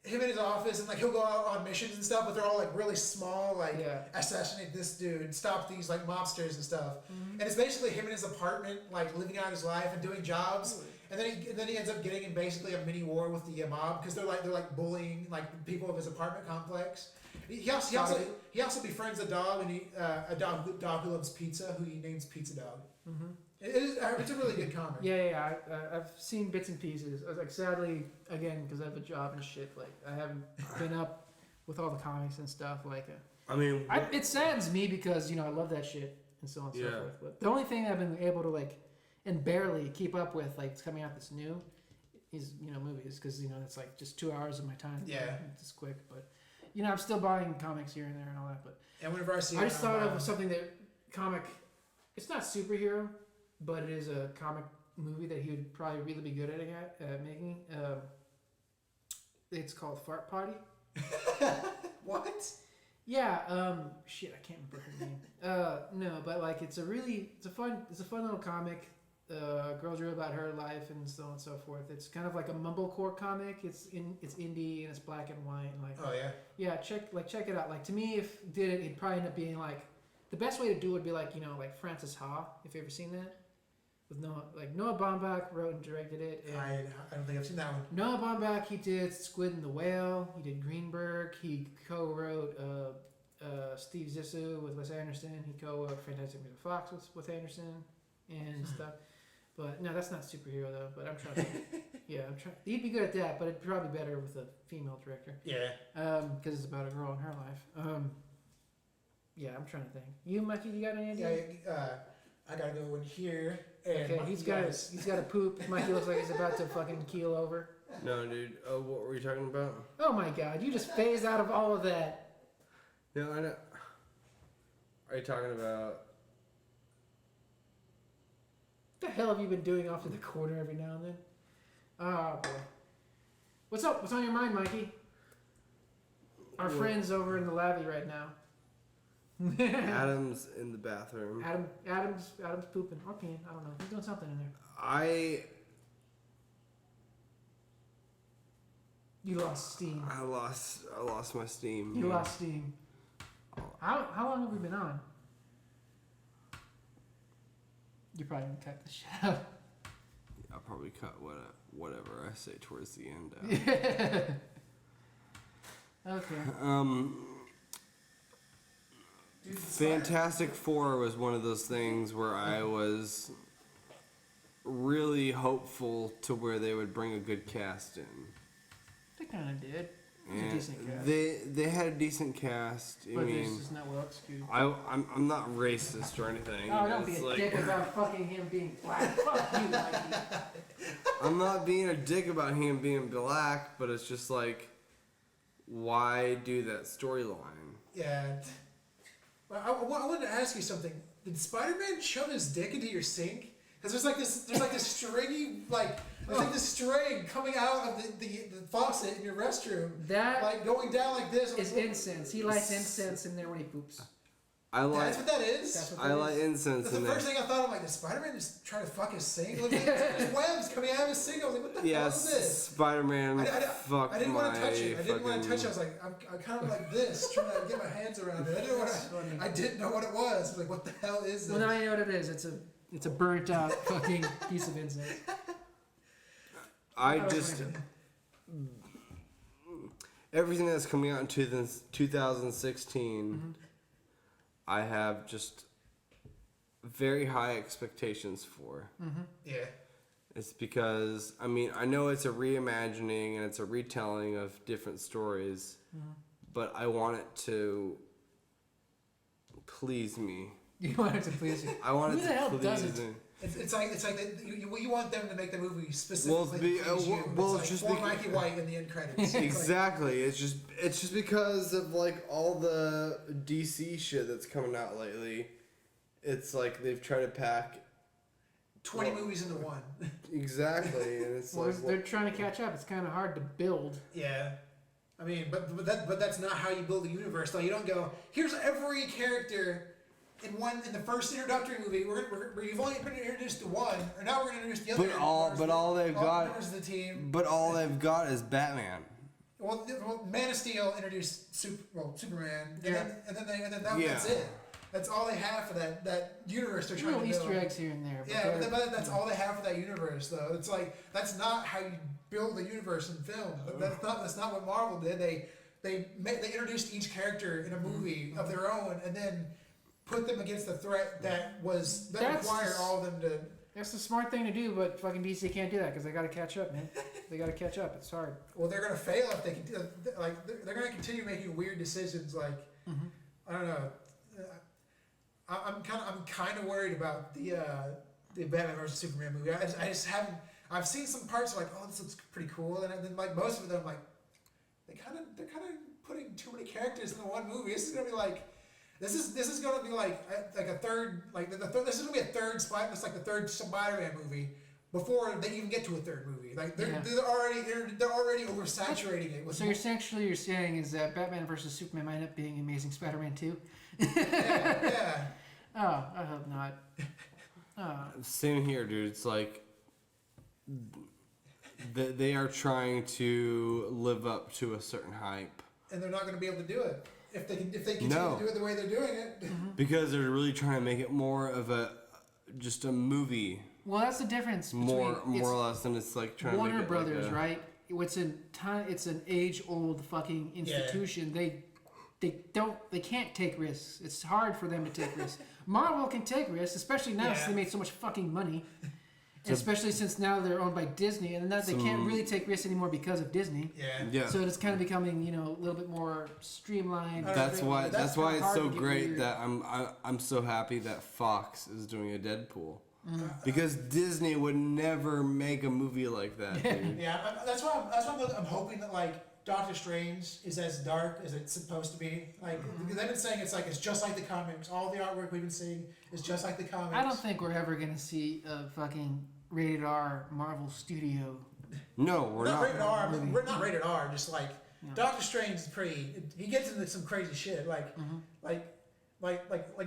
him in his office, and like he'll go out on missions and stuff, but they're all like really small, like assassinate this dude, stop these like mobsters and stuff. And it's basically him in his apartment, like living out his life and doing jobs. And then he ends up getting in basically a mini war with the mob because they're like bullying like people of his apartment complex. He also befriends a dog, and a dog who loves pizza, who he names Pizza Dog. It's a really good comic. Yeah. I've seen bits and pieces. I was like, sadly, again, because I have a job and shit. Like, I haven't been up with all the comics and stuff. Like, it saddens me because I love that shit and so on and so forth. But the only thing I've been able to like, and barely keep up with, like, it's coming out this new, is movies because it's like just 2 hours of my time. Yeah, it's just quick, but. I'm still buying comics here and there and all that, but and whenever I see, I just thought of something that comic. It's not superhero, but it is a comic movie that he would probably really be good at making. It's called Fart Potty. What? Yeah. Shit, I can't remember her name. No, but like it's a fun little comic. Girl drew about her life and so on and so forth. It's kind of like a mumblecore comic. It's indie and it's black and white and like check it out. Like to me, if it did it'd probably end up being like the best way to do it would be like like Francis Ha. If you ever seen that with Noah Baumbach wrote and directed it. And I don't think I've seen that one. Noah Baumbach, he did Squid and the Whale. He did Greenberg. He co-wrote Steve Zissou with Wes Anderson. He co-wrote Fantastic Mr. Fox with Anderson and stuff. But no, that's not superhero though. But I'm trying to. I'm trying. He'd be good at that, but it'd probably be better with a female director. Yeah. Because it's about a girl in her life. I'm trying to think. You, Mikey, you got any idea? I gotta go in here. And okay, he's got a poop. Mikey looks like he's about to fucking keel over. No, dude. Oh, what were you talking about? Oh my God! You just phased out of all of that. No, I know. Are you talking about? What the hell have you been doing off to the corner every now and then? Oh boy. What's up? What's on your mind, Mikey? Our friend's over in the lobby right now. Adam's in the bathroom. Adam's pooping or peeing. I don't know. He's doing something in there. You lost steam. I lost my steam. You lost steam. How long have we been on? You're probably gonna cut this shit out. I'll probably cut whatever I say towards the end out. Okay. Fantastic Four was one of those things where I was really hopeful to where they would bring a good cast in. They kind of did. It was a And decent cast. they had a decent cast. I But mean, this is not well executed. I'm not racist or anything. Oh, don't be It's a like, dick about fucking him being black. Fuck you, Mikey. I'm not being a dick about him being black, but it's just like, why do that storyline? Yeah. Well, I wanted to ask you something. Did Spider-Man shove his dick into your sink? Because there's like this stringy there's like this string coming out of the faucet in your restroom. That Like going down like this. is incense. He lights incense in there when he poops. That's what that is? That's what I that like is. incense That's in the there. first thing I thought. I'm like, did Spider-Man just try to fuck his sink? Look, there's webs coming out of his sink. I was like, what the hell is Yes, this? Spider-Man. I didn't want to touch it. I didn't want to touch it. I fucking- was like, I'm kind of like this, trying to get my hands around it. I didn't know what it was. I was like, what the hell is this? Well, now I know what it is. It's a burnt out fucking piece of incense. I That was just funny. everything that's coming out in 2016, Mm-hmm. I have just very high expectations for. Yeah. It's because I mean I know it's a reimagining and it's a retelling of different stories, but I want it to please me. You want it to please you. I want Who it the to hell please doesn't? me. It's like you want them to make the movie specifically Well, to please you. well, it's just like because- Mikey White in the end credits. It's like- Exactly. It's just because of like all the DC shit that's coming out lately. It's like they've tried to pack 20 movies into one. exactly, and it's Well, like they're trying to catch up. It's kind of hard to build. Yeah. I mean, but that's not how you build a universe, though. You don't go, here's every character in the first introductory movie. You've only been introduced to one, or now we're going to introduce the other. But all they've got, members of the team. but all they've got is Batman. Well, Man of Steel introduced Superman, and Yeah. then Yeah. that's it. That's all they have for that universe they're trying Little to build. Easter eggs here and there. But Yeah, they're- but that's all they have for that universe, though. It's like that's not how you build a universe in film. That's not what Marvel did. They introduced each character in a movie of their own, and then put them against the threat that That's- required all of them to. That's the smart thing to do, but fucking DC can't do that because they got to catch up, man. They got to catch up. It's hard. Well, they're gonna fail if they can. They're gonna continue making weird decisions. Like I don't know. I'm kind of worried about the Batman vs Superman movie. I just haven't. I've seen some parts like, oh, this looks pretty cool, and then like most of them, like they're kind of putting too many characters in the one movie. This is gonna be like. This is gonna be like a third this is gonna be a third Spider. It's like the third Spider-Man movie before they even get to a third movie. Like they're already oversaturating it with. So you're saying is that Batman versus Superman might end up being Amazing Spider-Man 2? yeah. Oh, I hope not. Oh. Same here, dude. It's like they are trying to live up to a certain hype And they're not going to be able to do it if they continue No. to do it the way they're doing it. because they're really trying to make it more of just a movie, Well, that's the difference. more between, or less than it's like trying to Warner make it Brothers, like a, right? It's an age-old fucking institution. They can't take risks. It's hard for them to take risks. Marvel can take risks, especially now since they made so much fucking money. And especially since now they're owned by Disney, and now they can't really take risks anymore because of Disney. yeah. So it's kind of becoming, a little bit more streamlined. That's why That's it's hard so to get great weird. that I'm so happy that Fox is doing a Deadpool. Because Disney would never make a movie like that, dude. Yeah, that's why I'm hoping that like Doctor Strange is as dark as it's supposed to be. Like because they've been saying it's just like the comics. All the artwork we've been seeing is just like the comics. I don't think we're ever gonna see a fucking rated R Marvel studio. No, we're not not. rated R. We're not rated R. Just like Doctor Strange is pretty. He gets into some crazy shit. Like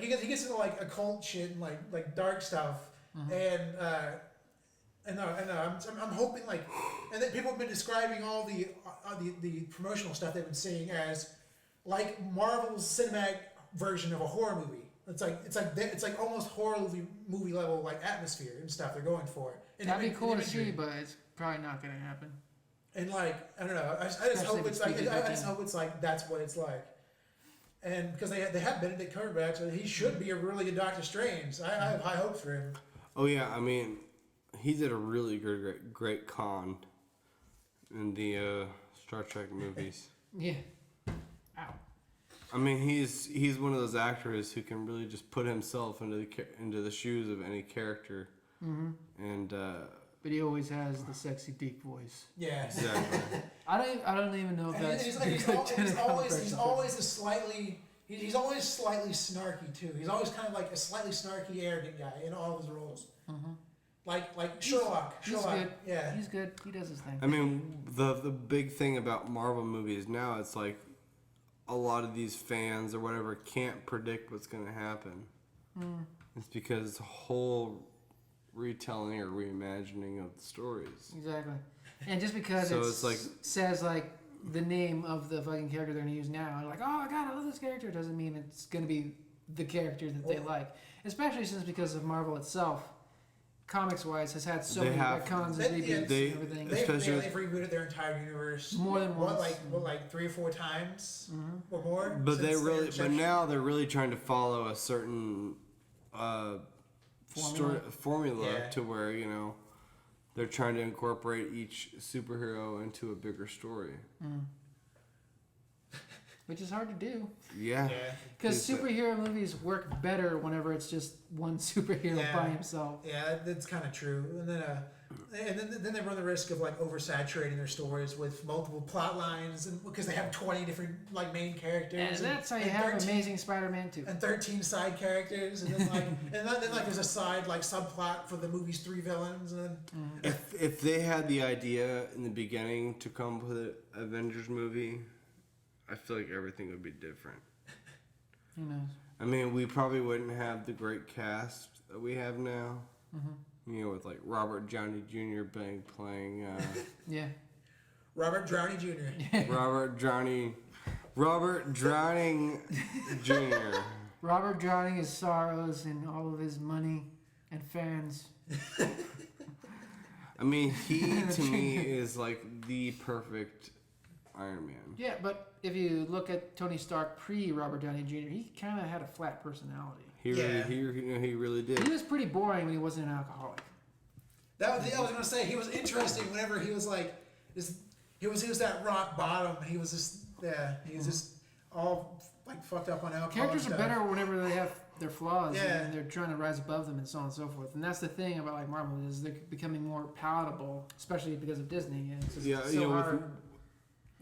he gets into like occult shit and like dark stuff. And I know. I'm hoping like, and then people have been describing all the promotional stuff they've been seeing as like Marvel's cinematic version of a horror movie. It's like almost horror movie level like atmosphere and stuff they're going for. And That'd be cool to see, but it's probably not gonna happen. And like I don't know, I just Especially hope if it's it's like I just PG-13. hope it's like that's what it's like. And because they have Benedict Cumberbatch, so he should be a really good Doctor Strange. I have high hopes for him. Oh yeah, I mean, he did a really great Khan in the Star Trek movies. Yeah. Ow. I mean, he's one of those actors who can really just put himself into the shoes of any character, and But he always has the sexy deep voice. Yeah. exactly. I don't even know if And that's he's always slightly snarky too. He's always kind of like a slightly snarky, arrogant guy in all of his roles. Like Sherlock. He's Sherlock. good. Yeah. He's good. He does his thing. I mean, the big thing about Marvel movies now, it's like a lot of these fans or whatever can't predict what's going to happen. It's because it's a whole retelling or reimagining of the stories. Exactly. And just because So it's like- says like the name of the fucking character they're gonna use now, and like, oh my god, I love this character, doesn't mean it's gonna be the character that they like. Especially since because of Marvel itself, comics wise, has had so They many have- retcons and They- reboots they- and everything. Especially They've rebooted their entire universe More than once. like 3 or 4 times or more. But since their but inception. now they're really trying to follow a certain formula Yeah. to where, you know, they're trying to incorporate each superhero into a bigger story. Which is hard to do. Yeah. Yeah. Because It's, superhero movies work better whenever it's just one superhero Yeah. by himself. Yeah, that's kind of true. And then they run the risk of like oversaturating their stories with multiple plot lines, and because they have 20 different like main characters. And that's how you and have 13 Amazing Spider-Man 2. And 13 side characters, and then like then like there's a side like subplot for the movie's 3 villains, and then if they had the idea in the beginning to come up with an Avengers movie, I feel like everything would be different. Who knows? I mean, we probably wouldn't have the great cast that we have now. You know, with like Robert Downey Jr. playing Yeah. Robert Downey Jr. Robert Drowning Jr. Robert drowning his sorrows and all of his money and fans. I mean, he to me is like the perfect Iron Man. Yeah, but if you look at Tony Stark pre-Robert Downey Jr., he kind of had a flat personality. He really He did. was pretty boring when he wasn't an alcoholic. That was I was gonna say he was interesting whenever he was like this. He was that rock bottom. He was just he was just all like fucked up on alcohol. Characters and are stuff. better whenever they have their flaws Yeah. and they're trying to rise above them and so on and so forth. And that's the thing about like Marvel is they're becoming more palatable, especially because of Disney. And it's just Yeah, so you know, hard.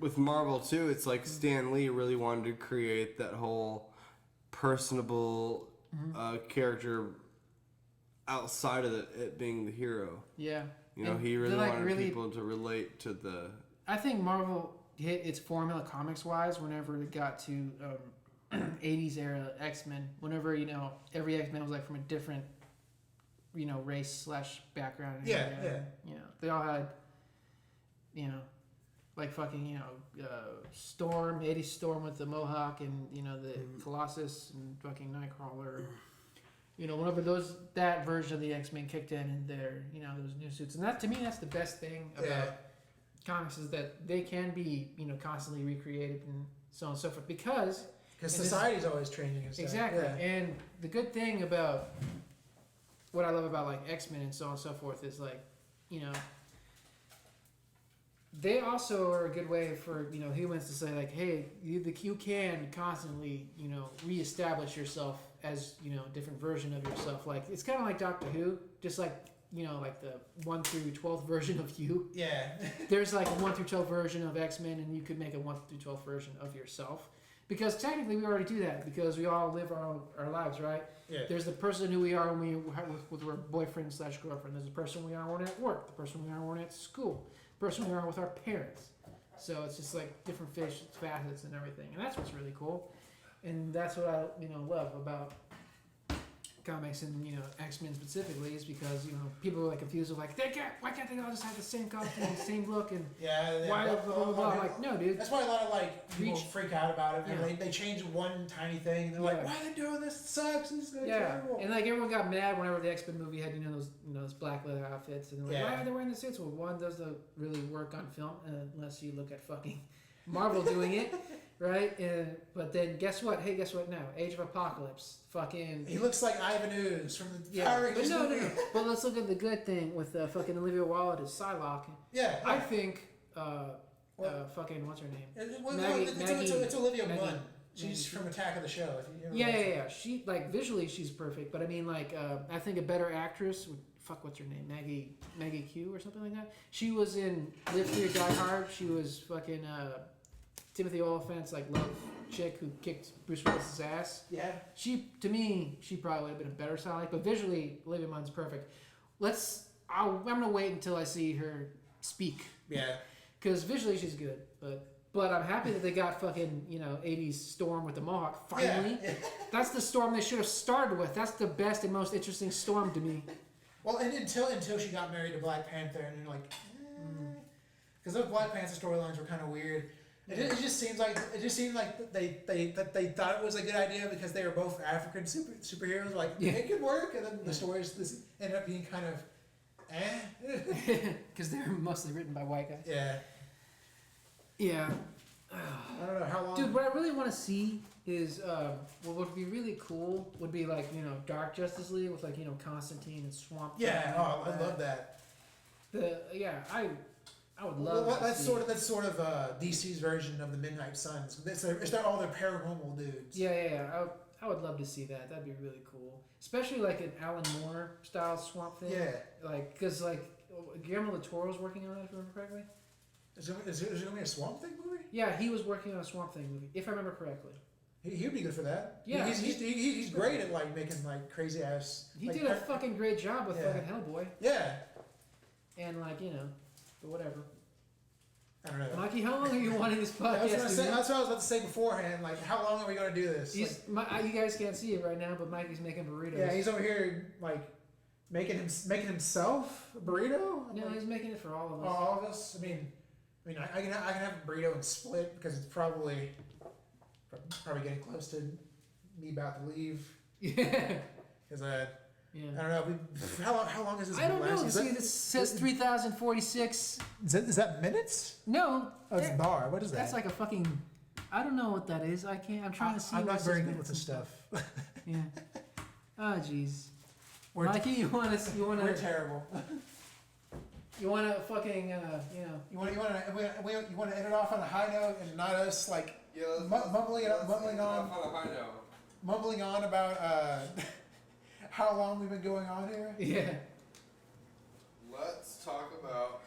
with Marvel too, it's like Stan Lee really wanted to create that whole personable character outside of it being the hero. Yeah. You know, And he really they're, like, wanted really- people to relate to the. I think Marvel hit its formula comics wise whenever it got to 80s era X-Men. Whenever, you know, every X-Men was like from a different, you know, race / background. and Yeah, everything. yeah. You know, they all had, you know, like fucking, you know, Storm, 80s Storm with the Mohawk and, you know, the Colossus and fucking Nightcrawler. You know, whenever that version of the X-Men kicked in their, you know, those new suits. And that, to me, that's the best thing about Yeah. comics is that they can be, you know, constantly recreated and so on and so forth because Because and this- society's always changing and stuff. exactly. Yeah. And the good thing about what I love about like X-Men and so on and so forth is like, you know, they also are a good way for, you know, humans to say like, hey, you can constantly, you know, reestablish yourself as, you know, a different version of yourself. Like it's kind of like Doctor Who, just like, you know, like the 1 through 12th version of you. Yeah. There's like a 1 through 12 version of X-Men, and you could make a 1 through 12 version of yourself. Because technically we already do that because we all live our lives, right? Yeah. There's the person who we are when we with our boyfriend / girlfriend. There's the person we are when we're at work. The person we are when we're at school. The person we are with our parents. So it's just like different facets and everything, and that's what's really cool. And that's what I, you know, love about comics and, you know, X-Men specifically is because, you know, people are like confused with like why can't they all just have the same costume, the same look, and Yeah. why blah blah blah. I'm like, no, dude. That's why a lot of like people Reach- freak out about it. Yeah. They change one tiny thing, and they're like, Yeah. "Why are they doing this? It sucks. This is gonna be Yeah, terrible." and like everyone got mad whenever the X-Men movie had, you know, those black leather outfits, and they're like, Yeah. why are they wearing the suits? Well, one doesn't really work on film unless you look at fucking Marvel doing it, right? But then guess what? Hey, guess what now? Age of Apocalypse. Fucking. He looks like Ivan Ooze from the Yeah, Power but Rangers no. movie. But let's look at the good thing with fucking Olivia Wilde as Psylocke. Yeah. I think fucking what's her name? It's Olivia Maggie- Munn. She's from Attack of the Show. If you ever Yeah, watched yeah, it. yeah. She like visually she's perfect, but I mean like I think a better actress would what's her name? Maggie Q or something like that. She was in Live Free or Die Hard. She was fucking Timothy Olyphant's like love chick who kicked Bruce Willis's ass. Yeah. To me, she probably would have been a better Sally, but visually Olivia Munn's perfect. I'm gonna wait until I see her speak. Yeah. Because visually she's good, but I'm happy that they got fucking 80s Storm with the mohawk finally. Yeah. That's the Storm they should have started with. That's the best and most interesting Storm to me. Well, and until she got married to Black Panther, and you're like, because those Black Panther storylines were kind of weird. It just seems like they thought it was a good idea because they were both African superheroes. Like it could work, and then the stories ended up being kind of, Because they're mostly written by white guys. Yeah. Yeah. I don't know how long. Dude, what I really want to see is what would be really cool would be like Dark Justice League with like Constantine and Swamp Thing. Yeah. Oh, I love that. I would love. Well, to that's see. sort of DC's version of the Midnight Suns. They're all their paranormal dudes. Yeah. I would love to see that. That'd be really cool, especially like an Alan Moore style Swamp Thing. Yeah. Like, cause like Guillermo del Toro's working on it, if I remember correctly. Is there going to be a Swamp Thing movie? Yeah, he was working on a Swamp Thing movie, if I remember correctly. He'd be good for that. Yeah, he's great at like making like crazy ass. He like, did a fucking great job with fucking Hellboy, Yeah. and like but whatever. I don't know. Mikey, how long are you wanting this podcast? That's what I was about to say beforehand. Like, how long are we going to do this? You guys can't see it right now, but Mikey's making burritos. Yeah, he's over here like making himself a burrito. No, he's making it for all of us. All of us. I mean, I can have a burrito and split because it's probably getting close to me about to leave. Yeah. Because I Yeah. don't know. How long is this? I don't know. last? See, this says 3,046. Is that minutes? No. Oh, it's bar. What is that? That's like a fucking. I don't know what that is. I can't. I'm trying to see. I'm what not says very good minutes with this and stuff. Yeah. Oh, jeez. We're Mikey, you want We're to terrible. you want to fucking You want to end it off on a high note and not us like mumbling on about how long we've been going on here. yeah. Let's talk about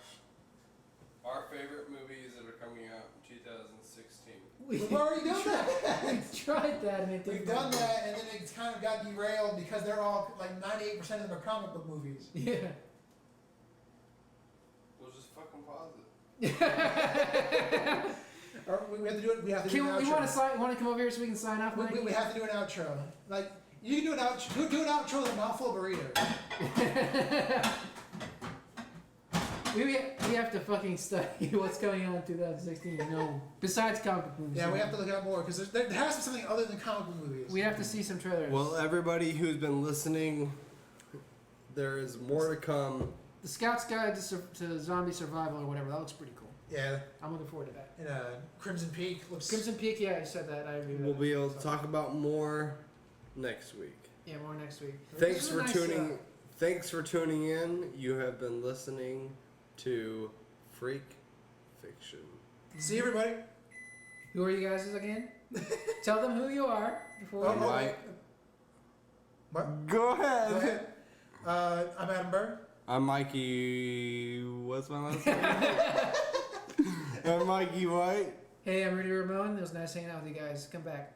our favorite movies that are coming out in 2016. We've already done that. We've tried that and it didn't We've done work. that, and then it's kind of got derailed because they're all like 98% of them are comic book movies. Yeah. We'll just fucking pause it. Or we have to do it. We have to do an outro. You want to come over here so we can sign off? Mikey? We have to do an outro. Like you can do an outro. Do an outro with a mouthful of burritos. We have to fucking study what's going on in 2016. No, besides comic book movies. Yeah, we have to look at more because there has to be something other than comic book movies. We have to see some trailers. Well, everybody who's been listening, there is more to come. The Scout's Guide to Zombie Survival or whatever. That looks pretty cool. Yeah, I'm looking forward to that. and Crimson Peak looks. Crimson Peak, yeah, you said that. I agree with We'll that. be able to talk about more next week. Yeah, more next week. Thanks This for was a nice, tuning. Thanks for tuning in. You have been listening to Freak Fiction. See everybody. Who are you guys again? Tell them who you are before we. Oh, Mike. What? Go ahead. Go ahead. I'm Adam Burr. I'm Mikey. What's my last name? I'm Mikey White. Hey, I'm Rudy Ramon. It was nice hanging out with you guys. Come back.